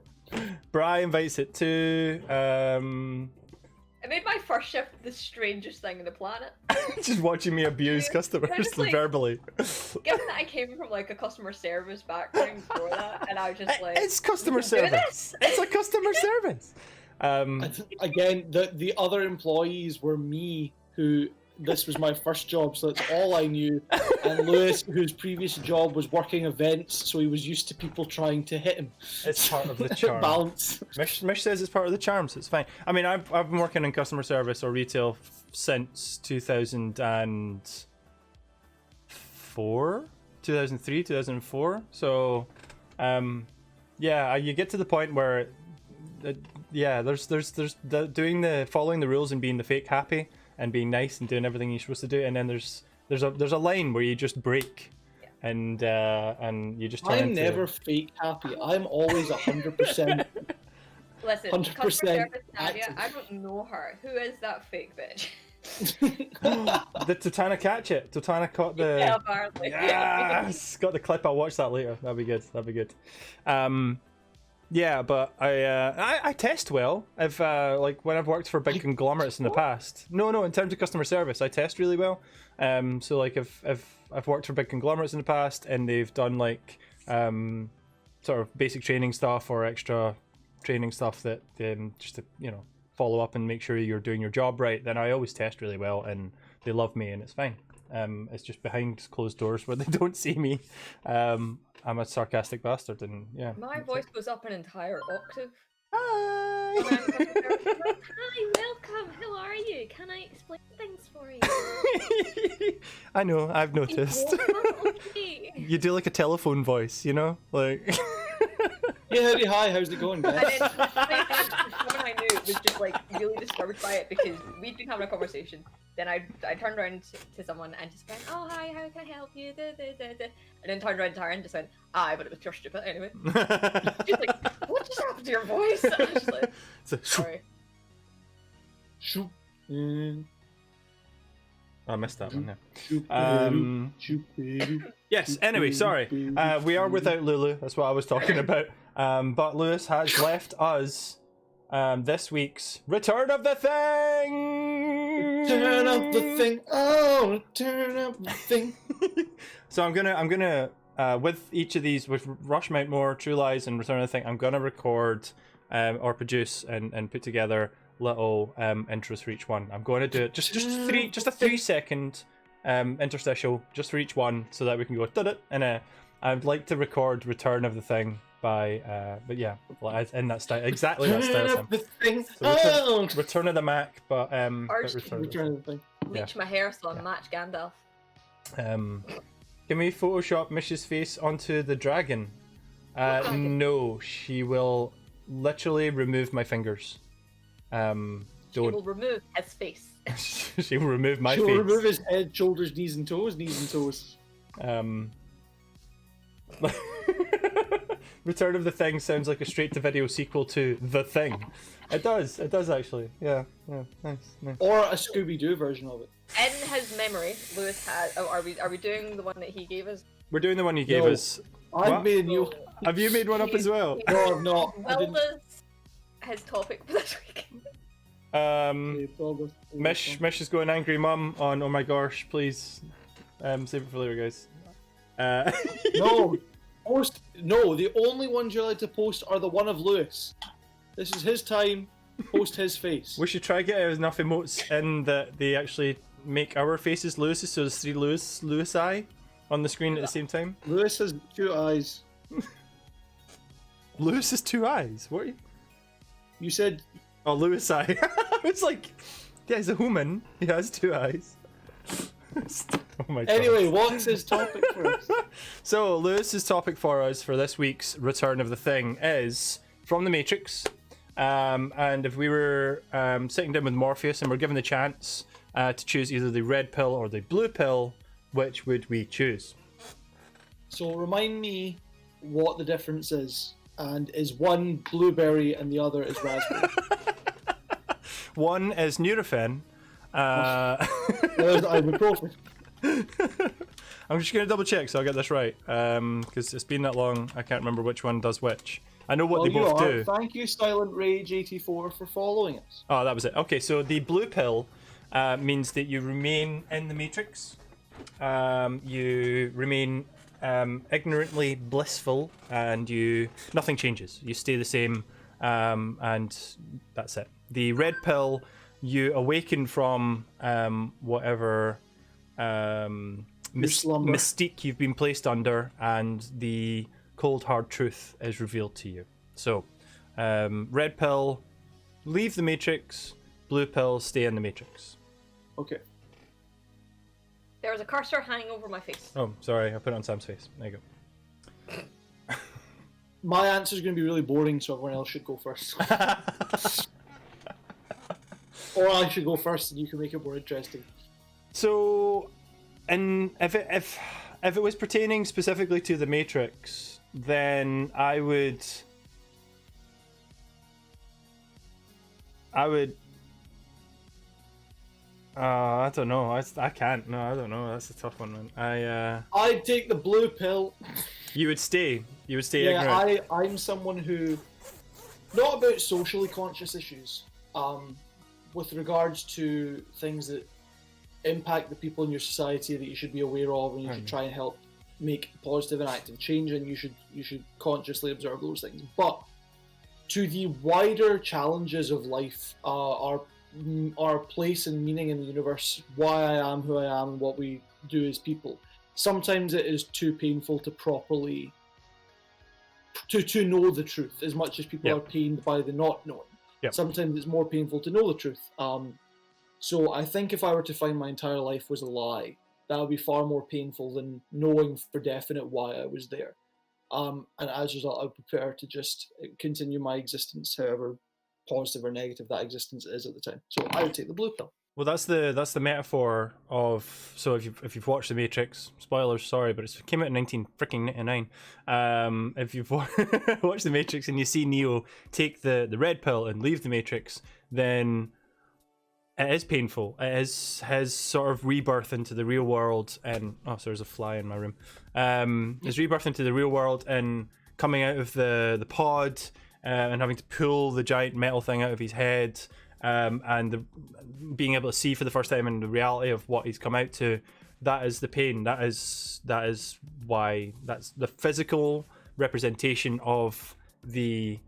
Bri invites it too. It made my first shift the strangest thing on the planet. Just watching me abuse customers just like- verbally. Given that I came from like a customer service background before that, and I was just like, It's customer do service. this. It's a customer service. Again, the other employees were me who this was my first job, so that's all I knew. And Lewis, whose previous job was working events, so he was used to people trying to hit him. It's part of the charm. Balance. Mish says it's part of the charm, so it's fine. I mean, I've been working in customer service or retail since 2004, 2003, 2004. So, yeah, you get to the point where, there's following the rules and being the fake happy and being nice and doing everything you're supposed to do, and then there's a line where you just break, and you just turn I'm into... never fake happy. I'm always 100%. Listen, 100% customer service Nadia, active. I don't know her. Who is that fake bitch? The Totana catch it. Totana caught the... Yeah, apparently. Yes! Got the clip. I'll watch that later. That'd be good. Yeah, but I test well. I've like when I've worked for big conglomerates in the past. No, in terms of customer service, I test really well. So like I've worked for big conglomerates in the past, and they've done like sort of basic training stuff or extra training stuff that just to follow up and make sure you're doing your job right. Then I always test really well, and they love me, and it's fine. It's just behind closed doors where they don't see me. I'm a sarcastic bastard, and yeah. My voice goes up an entire octave. Hi. Hi, welcome. How are you? Can I explain things for you? I know. I've noticed. Okay. You do like a telephone voice, like. Yeah, howdy, hi, how's it going, And guys? then someone I knew was just like really disturbed by it because we'd been having a conversation. Then I turned around to someone and just went, "Oh hi, how can I help you?" And then turned around to her and just went, "Ah, but it was pure stupid anyway." She's like, "What just happened to your voice?" And I was just like, "Sorry." Shoop. I missed that one. Shoop. Yes. Anyway, sorry. We are without Lulu. That's what I was talking about. But Lewis has left us this week's Return of the Thing. Turn up the thing. Oh, turn up the thing. So I'm gonna with each of these, with Rush Mountmore, True Lies, and Return of the Thing, I'm gonna record or produce and put together little intros for each one. I'm going to do it just a 3-second interstitial just for each one, so that we can go did it. And I'd like to record Return of the Thing by but yeah, in that style, exactly that style. Turn up the thing. So Return of the Mac, but Urged Return of the Turn up the thing. Bleach my hair so I match Gandalf. Can we Photoshop Mish's face onto the dragon? No, she will literally remove my fingers. She will remove his face. She will remove my She'll face. remove his head, shoulders, knees and toes. Return of the Thing sounds like a straight-to-video sequel to The Thing. It does actually. Yeah, nice. Or a Scooby-Doo version of it. In his memory, Lewis had. Oh, are we doing the one that he gave us? We're doing the one you gave No. us. I've What? made a new... Have you made one up as well? No, I've not. I didn't... Wilda's his topic for this week. Mish is going angry mum on. Oh my gosh, please. Save it for later, guys. No, post. No, the only ones you're allowed to post are the one of Lewis. This is his time. Post his face. We should try to get enough emotes in that they actually make our faces Lewis's, so there's 3 Lewis eye on the screen at the same time. Lewis has 2 eyes. Lewis has 2 eyes. What? Are you... You said Oh, Lewis eye. It's like, yeah, he's a human. He has 2 eyes. Oh my god. Anyway, what's his topic for us? So Lewis's topic for us for this week's Return of the Thing is from the Matrix. And if we were sitting down with Morpheus and we're given the chance to choose either the red pill or the blue pill, which would we choose? So remind me what the difference is. And is one blueberry and the other is raspberry? One is Nurofen. There's ibuprofen. I'm just going to double check so I get this right, because it's been that long I can't remember which one does which. I know what they both do. Thank you, Silent Rage 84, for following us. Oh, that was it. Okay, so the blue pill means that you remain in the Matrix. You remain ignorantly blissful, and nothing changes. You stay the same, and that's it. The red pill you awaken from whatever slumber. mystique you've been placed under, and the cold hard truth is revealed to you. So, red pill, leave the Matrix. Blue pill, stay in the Matrix. Okay. There was a cursor hanging over my face. Oh, sorry, I put it on Sam's face. There you go. My answer is going to be really boring, so everyone else should go first. Or I should go first, and you can make it more interesting. So, and if it was pertaining specifically to the Matrix, then I would. I don't know. I can't. No, I don't know. That's a tough one, man. I'd take the blue pill. You would stay. You would stay Yeah, ignorant. I'm someone who, not about socially conscious issues, with regards to things that impact the people in your society that you should be aware of, and you should try and help make positive and active change, and you should consciously observe those things. But to the wider challenges of life, our place and meaning in the universe, why I am who I am, and what we do as people. Sometimes it is too painful to properly to know the truth, as much as people are pained by the not knowing. Sometimes it's more painful to know the truth. So I think if I were to find my entire life was a lie, that would be far more painful than knowing for definite why I was there. And as a result, I would prefer to just continue my existence, however positive or negative that existence is at the time. So I would take the blue pill. Well, that's the metaphor of, so if you've watched The Matrix, spoilers, sorry, but it came out in 1999. If you've watched The Matrix and you see Neo take the red pill and leave the Matrix, then it is painful. It is his sort of rebirth into the real world, and so there's a fly in my room. His rebirth into the real world and coming out of the pod and having to pull the giant metal thing out of his head. And being able to see for the first time in the reality of what he's come out to, that is the pain. That is why, that's the physical representation of the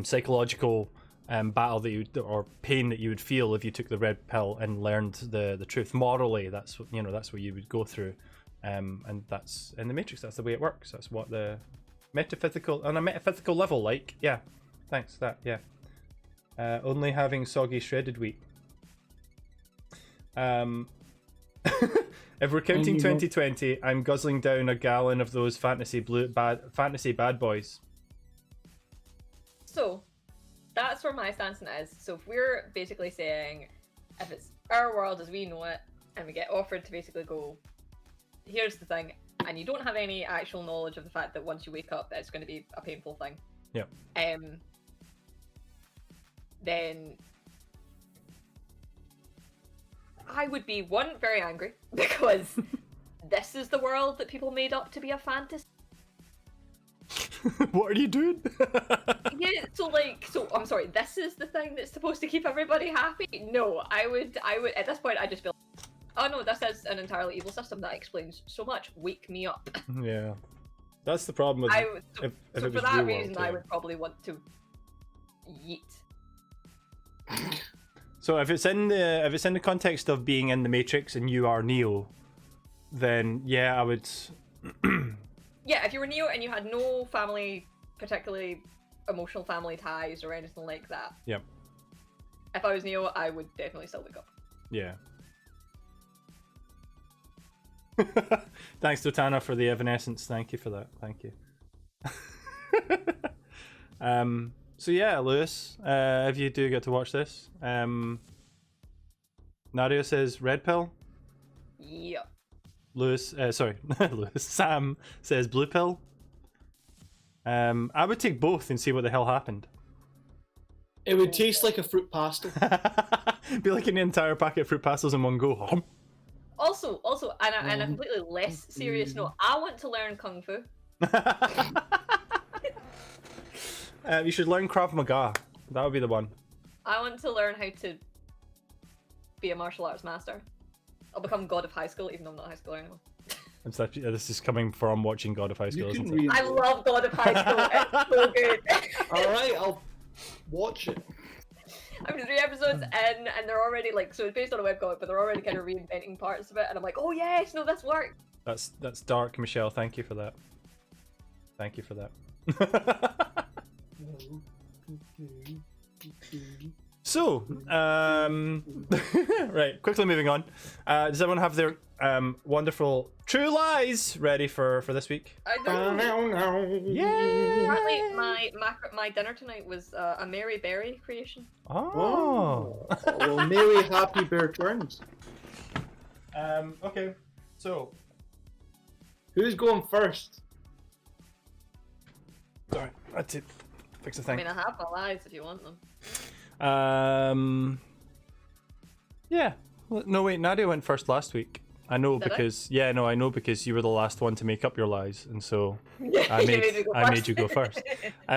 psychological battle that or pain that you would feel if you took the red pill and learned the truth. Morally, that's what you would go through, and that's in the Matrix. That's the way it works. That's what the metaphysical, on a metaphysical level, like, yeah, thanks, that, yeah. Only having soggy shredded wheat. If we're counting 2020, I'm guzzling down a gallon of those fantasy bad boys. So, that's where my stance on it is. So if we're basically saying, if it's our world as we know it, and we get offered to basically go, here's the thing, and you don't have any actual knowledge of the fact that once you wake up, it's going to be a painful thing. Yeah. Then I would be, one, very angry, because this is the world that people made up to be a fantasy. What are you doing? Yeah, so I'm sorry, this is the thing that's supposed to keep everybody happy? No, I would at this point I'd just be like, oh no, this is an entirely evil system that explains so much, wake me up. Yeah. That's the problem with if so it for was that real reason world, I would probably want to yeet. So if it's in the context of being in the Matrix and you are Neo, then yeah, I would. Yeah, if you were Neo and you had no family, particularly emotional family ties or anything like that. Yep. If I was Neo, I would definitely still wake up. Yeah. Thanks, Dotana, for the evanescence. Thank you for that. Thank you. So yeah, Lewis, if you do get to watch this, Nadia says red pill. Yep. Lewis, Lewis. Sam says blue pill. I would take both and see what the hell happened. It would taste like a fruit pastel. Be like an entire packet of fruit pastels in one go. Also, and a completely less serious note, I want to learn Kung Fu. You should learn Krav Maga. That would be the one. I want to learn how to be a martial arts master. I'll become God of High School, even though I'm not high school anymore. This is coming from watching God of High School, isn't it? I love God of High School. It's so good. Alright, I'll watch it. I'm 3 episodes in, and they're already like, so it's based on a webcomic, but they're already kind of reinventing parts of it, and I'm like, oh yes, no, this worked. That's dark, Michelle. Thank you for that. Thank you for that. So, right, quickly moving on. Does everyone have their wonderful true lies ready for this week? I don't. Yeah. Apparently, my dinner tonight was a Mary Berry creation. Oh. Well, Mary Happy Bear Turns. Okay. So, Who's going first? sorry, I had to fix the I thing. mean, I have my lies if you want them. Yeah. Well, no, wait, Nadia went first last week. I know Did I? because I know because you were the last one to make up your lies, and so Yeah, I you made me go I made first. you go first.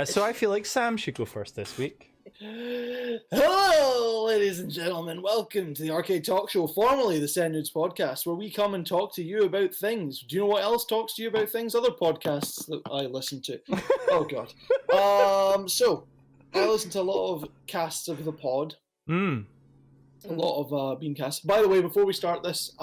So I feel like Sam should go first this week. Hello, ladies and gentlemen. Welcome to the R-CADE Talk Show, formerly the SendNoods podcast, where we come and talk to you about things. Do you know what else talks to you about things? Other podcasts that I listen to. Oh, God. So, I listen to a lot of casts of the pod. Mm. A lot of bean casts. By the way, before we start this,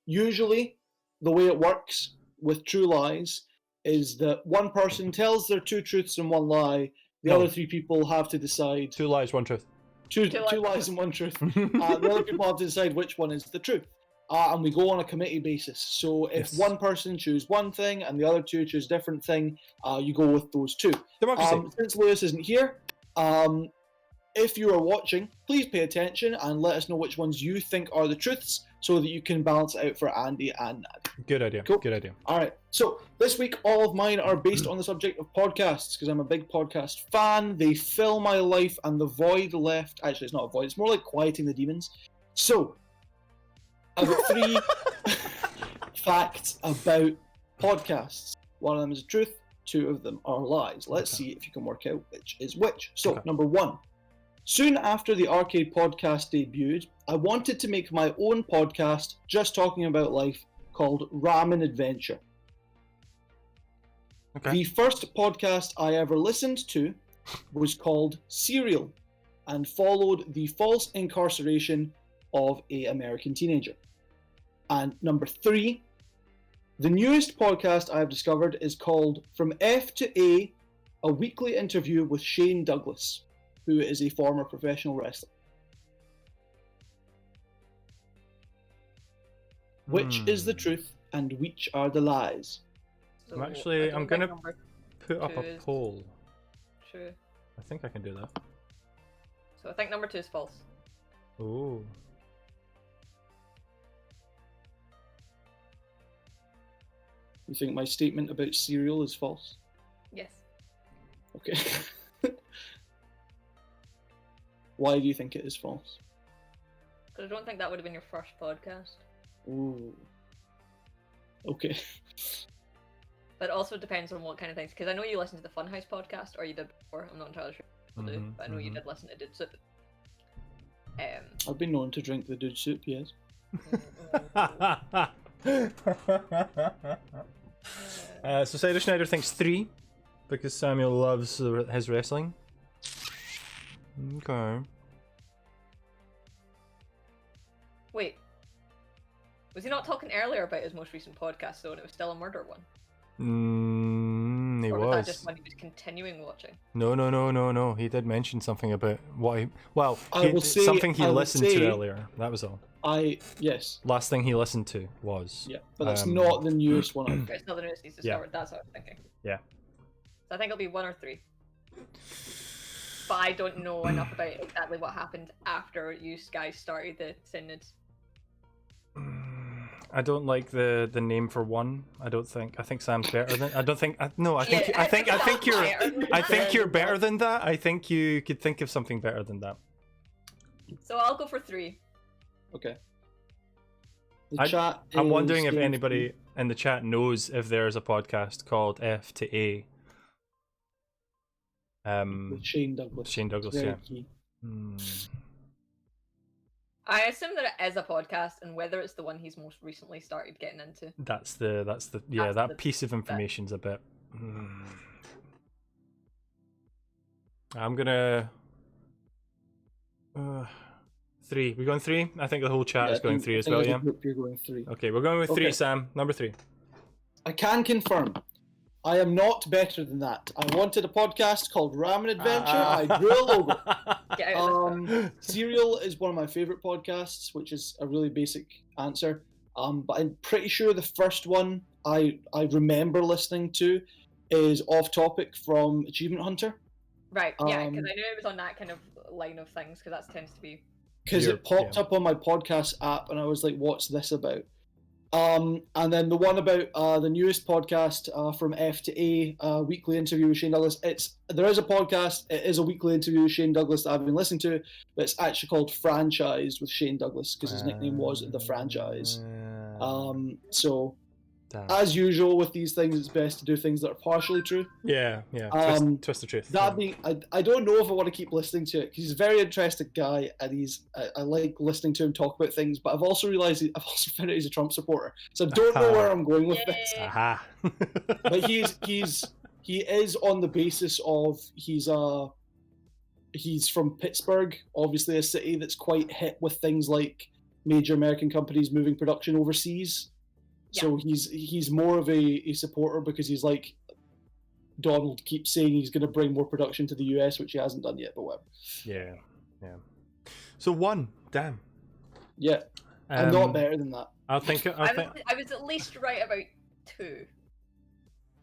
usually the way it works with True Lies is that one person tells their two truths and one lie. The No. other three people have to decide. Two lies, one truth. Two Two lies. lies and one truth. The other people have to decide which one is the truth. And we go on a committee basis. So if Yes. one person chooses one thing and the other two choose a different thing, you go with those two. Democracy. Since Lewis isn't here, if you are watching, please pay attention and let us know which ones you think are the truths so that you can balance it out for Andy and Nad. Good idea. Cool. Good idea. All right, so this week all of mine are based on the subject of podcasts because I'm a big podcast fan. They fill my life and the void left. Actually, it's not a void, it's more like quieting the demons. So, I've got 3 facts about podcasts. One of them is a truth, 2 of them are lies. Let's see if you can work out which is which. So, Okay. number 1. Soon after the R-CADE podcast debuted, I wanted to make my own podcast just talking about life called Ramen Adventure. Okay. The first podcast I ever listened to was called Serial and followed the false incarceration of an American teenager. And number 3, the newest podcast I have discovered is called From F to A weekly interview with Shane Douglas, who is a former professional wrestler. Which is the truth and which are the lies? So I'm I actually, don't I'm think gonna number put up a 2 is poll. true. I think I can do that. So I think number 2 is false. Oh. You think my statement about Serial is false? Yes. Okay. Why do you think it is false? Because I don't think that would have been your first podcast. Ooh. Okay. But it also depends on what kind of things. Because I know you listen to the Funhouse podcast, or you did before. I'm not entirely sure if you do, Mhm, but I know you mhm. did listen to Dude Soup. I've been known to drink the dude soup, yes. So Cider Schneider thinks 3 because Samuel loves his wrestling. Okay. Wait. Was he not talking earlier about his most recent podcast, though, and it was still a murder one? He Or was that was. just one he was continuing watching? No. He did mention something about what he. Well, I will say- something he I will listened to say- earlier. That was all. Yes. Last thing he listened to was. Yeah. But that's Um, not the newest one I've It's not the newest he's Yeah. discovered, that's what I was thinking. Yeah. So I think it'll be 1 or 3. But I don't know enough about exactly what happened after you guys started the SendNoods. I don't like the name for 1. I don't think. I think Sam's better than. I don't think. No, I think. Yeah, I think Sam's you're. better than I think that. you're better than that. I think you could think of something better than that. So I'll go for 3. Okay. The chat I'm wondering is if saying anybody in the chat knows if there's a podcast called F to A. with Shane Douglas. Shane Douglas, Very yeah. key. I assume that it is a podcast, and whether it's the one he's most recently started getting into. That's that the piece of bit. information's a bit. I'm gonna. 3. We going 3? I think the whole chat is I going think- 3 I as think well, as a yeah? group You're going 3. Okay, we're going with 3, Okay. Sam. Number 3. I can confirm. I am not better than that. I wanted a podcast called Ramen Adventure. I drew a logo. Get out of this. Serial is one of my favorite podcasts, which is a really basic answer. But I'm pretty sure the first one I remember listening to is Off Topic from Achievement Hunter. Right, yeah, because um, I knew it was on that kind of line of things, because that tends to be... Because it popped Yeah. up on my podcast app, and I was like, "What's this about?" And then the one about the newest podcast from F to A, weekly interview with Shane Douglas. There is a podcast. It is a weekly interview with Shane Douglas that I've been listening to, but it's actually called Franchise with Shane Douglas because his nickname was The Franchise. So, Damn. as usual with these things, it's best to do things that are partially true. Yeah. Twist the truth. That being, I don't know if I want to keep listening to it because he's a very interesting guy and I like listening to him talk about things. But I've also realised I've also found out he's a Trump supporter, so I don't know where I'm going with this. Yay. Aha. But he is on the basis of he's from Pittsburgh, obviously a city that's quite hit with things like major American companies moving production overseas. So he's more of a supporter because he's like, Donald keeps saying he's going to bring more production to the US, which he hasn't done yet, but whatever. Yeah. So 1. Damn. Yeah, I'm not better than that. I think. I was at least right about 2.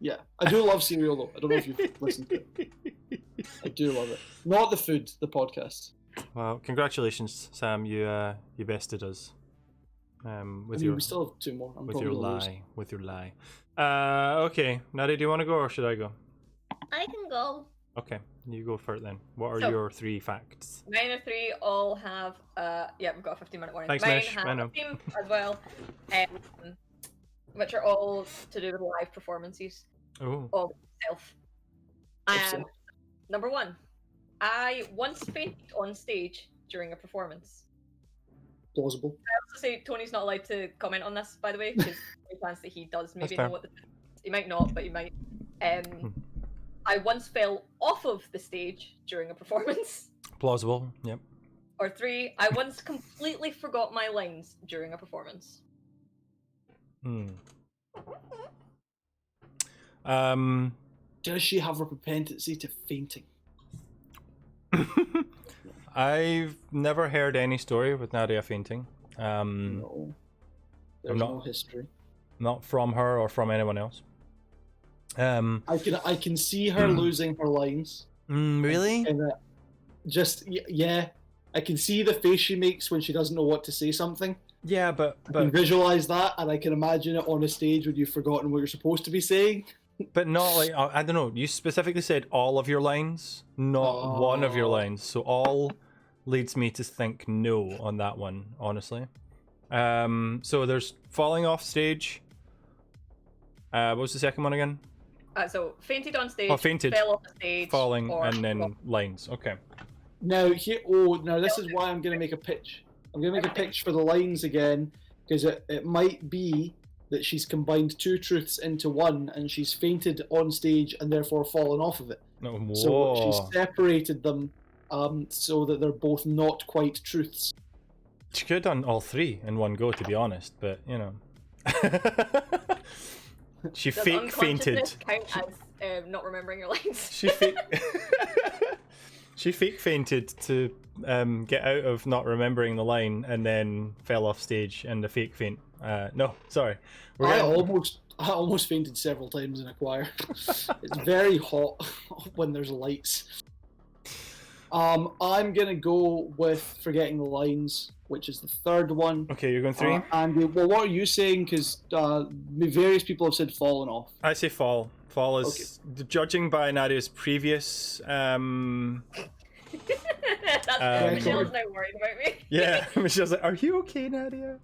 Yeah, I do love Serial though. I don't know if you've listened to it. I do love it. Not the food, the podcast. Well, congratulations, Sam. You bested us. With your we still have 2 more. I'm with probably your gonna lose. lie. With your lie. Okay, Nadia, do you want to go or should I go? I can go. Okay, you go for it then. What are So- your 3 facts? Mine are 3 all have, we've got a 15-minute warning. Thanks, Mine Mish, I have know. a theme as well, which are all to do with live performances Oh. of self. Number 1, I once fainted on stage during a performance. Plausible. I also say Tony's not allowed to comment on this, by the way, because there's a chance that he does maybe fair. know what he might not, but he might. I once fell off of the stage during a performance. Plausible. Yep. Or 3, I once completely forgot my lines during a performance. Does she have a propensity to fainting? I've never heard any story with Nadia fainting. No. There's not- no history. Not from her or from anyone else. I can see her losing her lines. Really? And yeah, I can see the face she makes when she doesn't know what to say something. Yeah, but I can visualize that, and I can imagine it on a stage when you've forgotten what you're supposed to be saying. But not like, I don't know, you specifically said all of your lines, not one of your lines. So all leads me to think no on that one, honestly. So there's falling off stage. What was the second one again? So fainted on stage, fainted, fell off the stage, Falling, or and then lines. Okay. Now this is why I'm going to make a pitch. I'm going to make a pitch for the lines again, because it might be that she's combined 2 truths into one, and she's fainted on stage and therefore fallen off of it. No, So whoa. she's separated them so that they're both not quite truths. She could have done all 3 in one go, to be honest, but you know. She Does fake fainted. unconsciousness count as not remembering your lines? She fake. She fake fainted to get out of not remembering the line, and then fell off stage in the fake faint. No, sorry. I almost fainted several times in a choir. It's very hot when there's lights. I'm gonna go with forgetting the lines, which is the 3rd one. Okay, you're going 3. And what are you saying? Because various people have said fallen off. I say fall. Fall is judging by Nadia's previous. That's Michelle's now worried about me. Yeah, Michelle's like, "Are you okay, Nadia?"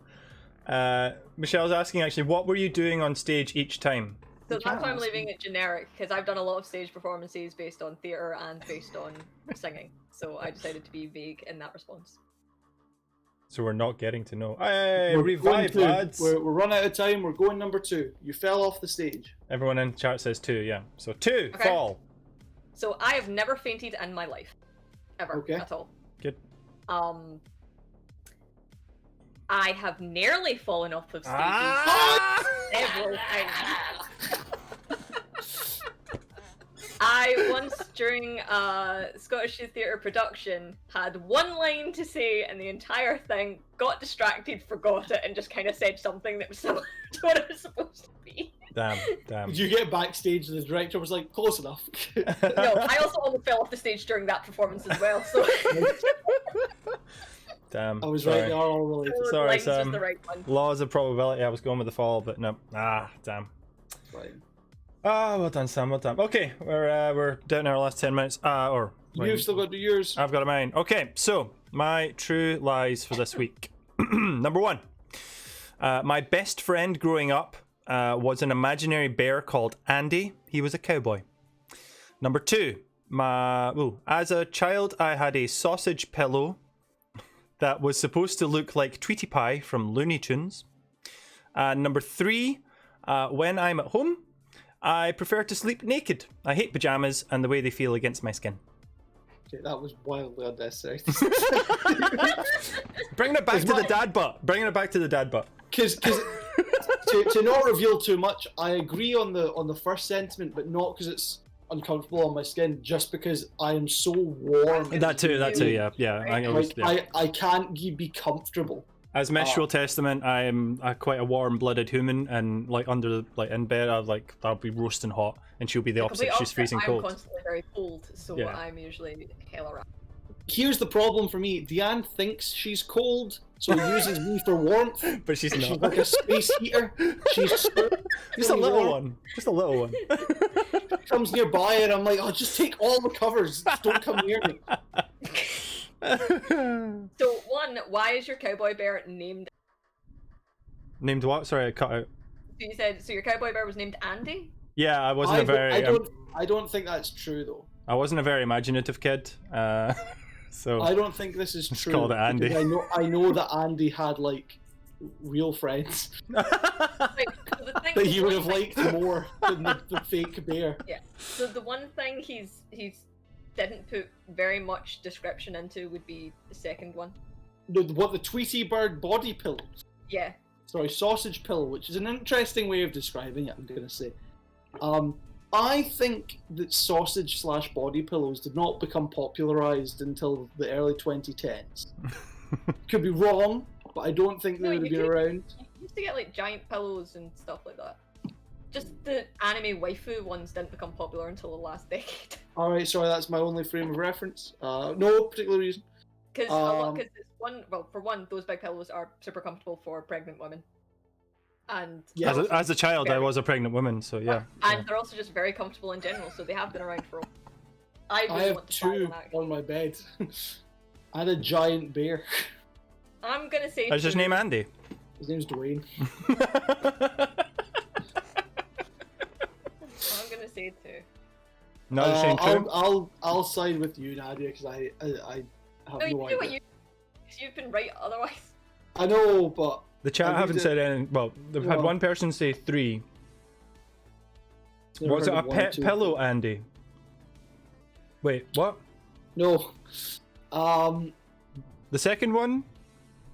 Michelle's asking actually, what were you doing on stage each time? So that's why I'm leaving it generic, because I've done a lot of stage performances based on theatre and based on singing. So I decided to be vague in that response. So we're not getting to know. Hey, We're revive, going to- lads! We're running out of time. We're going number 2. You fell off the stage. Everyone in chat says 2, yeah. So 2, Okay. fall. So I have never fainted in my life. Ever. Okay. At all. Good. I have nearly fallen off of stages several times. I once, during a Scottish Youth Theatre production, had one line to say in the entire thing, got distracted, forgot it, and just kind of said something that was similar to what it was supposed to be. Damn. Did you get backstage and the director was like, close enough? No, I also almost fell off the stage during that performance as well, so... Damn. I was sorry. right, they are all related. Sorry, line's Sam. just the right one. Laws of probability, I was going with the fall, but no. Damn. Right. Well done, Sam, well done. Okay, we're down to our last 10 minutes. You've still got to do yours. I've got a mine. Okay, so my true lies for this week. Number 1. My best friend growing up was an imaginary bear called Andy. He was a cowboy. Number 2. As a child, I had a sausage pillow that was supposed to look like Tweety Pie from Looney Tunes. Number 3. When I'm at home, I prefer to sleep naked. I hate pajamas and the way they feel against my skin. Okay, that was wildly unnecessary. Bringing it back to the dad butt. Because to not reveal too much, I agree on the first sentiment, but not because it's uncomfortable on my skin, just because I am so warm. That too, yeah. I can't be comfortable. As Meshul Testament, I am quite a warm-blooded human, and in bed, I'll be roasting hot, and she'll be the opposite. She's freezing cold. I'm constantly very cold, so yeah. I'm usually hella rough. Here's the problem for me. Deanne thinks she's cold, so uses me for warmth. But she's not. She's like a space heater. She's just a little one. Just a little one. Comes nearby, and I'm like, oh, just take all the covers. Just don't come near me. So, why is your cowboy bear named? Named what? Sorry, I cut out. So you said your cowboy bear was named Andy? Yeah, I wasn't I don't think that's true though. I wasn't a very imaginative kid, so I don't think this is true. Called it Andy. I know that Andy had real friends that he would have liked more than the fake bear. Yeah. So the one thing he's didn't put very much description into would be the second one. The Tweety Bird body pillow? Yeah. Sorry, sausage pillow, which is an interesting way of describing it, I'm going to say. I think that sausage/body pillows did not become popularised until the early 2010s. Could be wrong, but I don't think they would have been around. You used to get giant pillows and stuff like that. Just the anime waifu ones didn't become popular until the last decade. Alright, sorry, that's my only frame of reference. No particular reason. Because for one, those big pillows are super comfortable for pregnant women. And yeah, as a child, I was a pregnant woman, so yeah. And they're also just very comfortable in general, so they have been around for a while. I have two on my bed. I had a giant bear. I'm gonna say. Is his name Andy? His name's Dwayne. I'm gonna say 2. No, you're saying 2? I'll side with you, Nadia, because I have no idea. You've been right otherwise. I know, but the chat haven't said anything. Well, they've had one person say 3. Was it a pet pillow, Andy? Wait, what? No. The second one?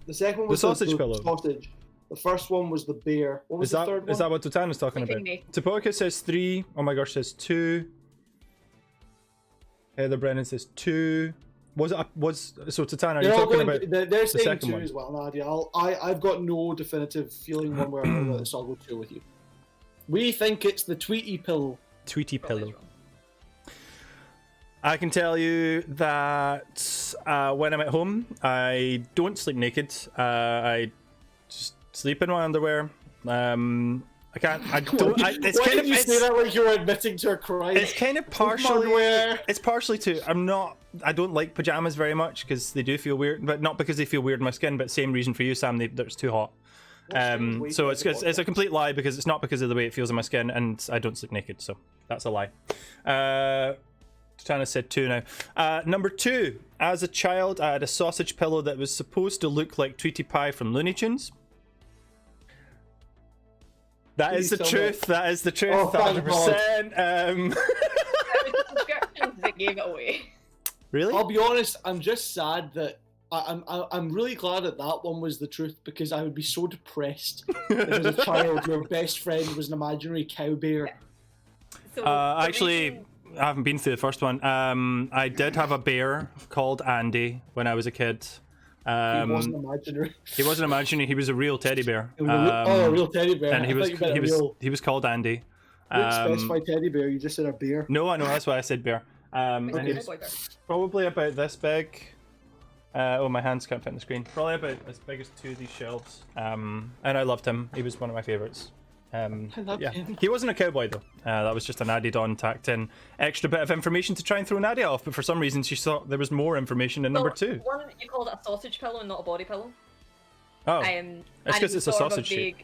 The second one was the sausage pillow. Sausage. The first one was the bear. What was the third one? Is that what Tutana's talking about? Tapoka says 3. Oh my gosh, says 2. Heather Brennan says 2. So Tutana, are you talking about they're saying second 2 one? as well, Nadia. I've got no definitive feeling one way or another, so I'll go 2 with you. We think it's the Tweety pillow. Tweety pillow. I can tell you that when I'm at home, I don't sleep naked. I just sleep in my underwear. I can't. I don't. It's Why kind did of. You say that like you were admitting to a crime? It's kind of partially. It's partially to. I'm not. I don't like pajamas very much because they do feel weird, but not because they feel weird in my skin. But same reason for you, Sam. It's too hot. So it's a complete lie because it's not because of the way it feels in my skin, and I don't sleep naked. So that's a lie. Tana said 2 now. Number 2. As a child, I had a sausage pillow that was supposed to look like Tweety Pie from Looney Tunes. That is the truth. That is the truth. 100%. They gave it away. Really? I'll be honest. I'm just sad that I'm really glad that one was the truth, because I would be so depressed if as a child your best friend was an imaginary cow bear. So Actually, I haven't been through the first one. I did have a bear called Andy when I was a kid. He wasn't imaginary. He wasn't imaginary. He was a real teddy bear. A real teddy bear. And he was called Andy. You didn't specify teddy bear. You just said a bear. No, I know. That's why I said bear. And he was probably about this big. My hands can't fit on the screen. Probably about as big as two of these shelves. And I loved him. He was one of my favourites. I loved him. He wasn't a cowboy though. That was just an added-on, tacked-in extra bit of information to try and throw Nadia off. But for some reason, she thought there was more information in number 2. One, you called it a sausage pillow and not a body pillow. Oh, it's because it's a sausage shape.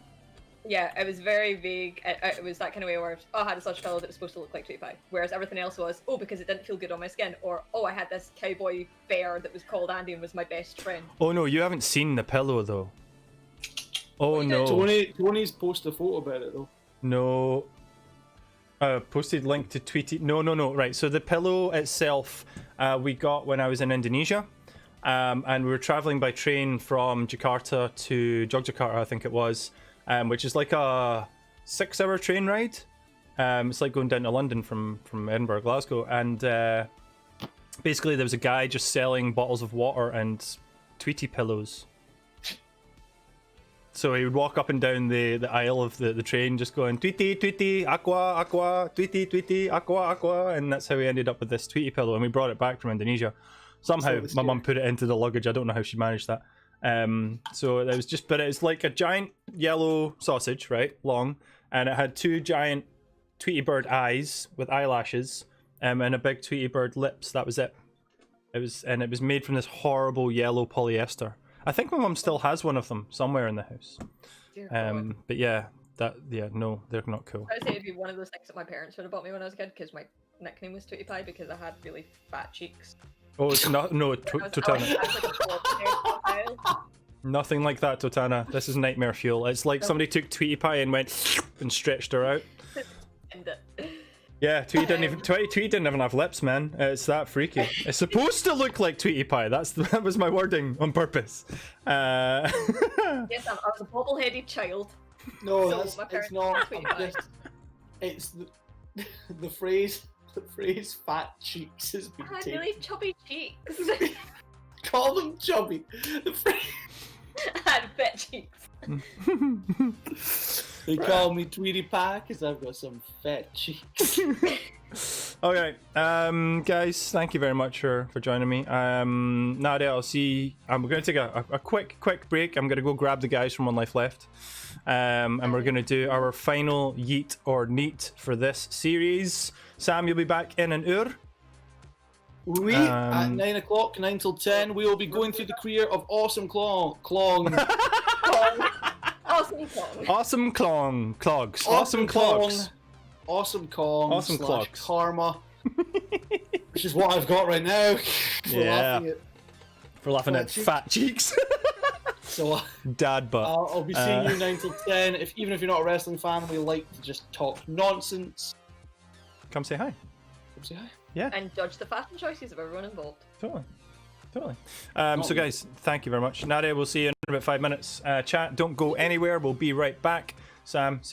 Yeah, it was very vague. It was that kind of way where I had a sausage pillow that was supposed to look like Tweety Pie, whereas everything else was because it didn't feel good on my skin, or I had this cowboy bear that was called Andy and was my best friend. Oh no, you haven't seen the pillow though. Oh no. Tony's posted a photo about it though. No. Posted link to Tweety. No. Right. So the pillow itself, we got when I was in Indonesia, and we were traveling by train from Jakarta to Yogyakarta, I think it was. Which is like a 6-hour train ride. It's like going down to London from Edinburgh, Glasgow, and basically there was a guy just selling bottles of water and Tweety pillows. So he would walk up and down the aisle of the train just going Tweety, aqua, aqua, Tweety, aqua, aqua, and that's how we ended up with this Tweety pillow, and we brought it back from Indonesia. Somehow my mum put it into the luggage. I don't know how she managed that. So it was but it's like a giant yellow sausage, right, long, and it had 2 giant Tweety bird eyes with eyelashes, and a big Tweety bird lips. That was it. It was made from this horrible yellow polyester. I think my mum still has one of them somewhere in the house. But yeah, no, they're not cool. I would say it'd be one of those things that my parents would have bought me when I was a kid, because my nickname was Tweety Pie because I had really fat cheeks. Oh, it's not. No, Totana. Nothing like that, Totana. This is nightmare fuel. It's like somebody took Tweety Pie and went and stretched her out. Yeah, Tweety didn't even have lips, man. It's that freaky. It's supposed to look like Tweety Pie. That was my wording on purpose. Yes, I was a bobble-headed child. No, so it's not. It's the phrase. The phrase "fat cheeks" has been I had taken. really chubby cheeks. Call them chubby. The phrase. I had fat cheeks. They call me Tweety Pie because I've got some fat cheeks. Okay, guys, thank you very much for joining me. Nadia, I'll see. I'm going to take a quick break. I'm going to go grab the guys from One Life Left, and we're going to do our final yeet or neat for this series. Sam, you'll be back in an hour. We at 9 o'clock, 9 till 10. We will be going through the career of Awesome Clong. Awesome Clogs. Awesome Clogs. Karma. Which is what I've got right now. For laughing at fat cheeks. So Dad butt. I'll be seeing you 9 till 10. Even if you're not a wrestling fan, we like to just talk nonsense. Come say hi. Yeah. And judge the fashion choices of everyone involved. Totally. So guys, thank you very much. Nadia, we'll see you in about 5 minutes. Chat, don't go anywhere. We'll be right back. Sam, see you.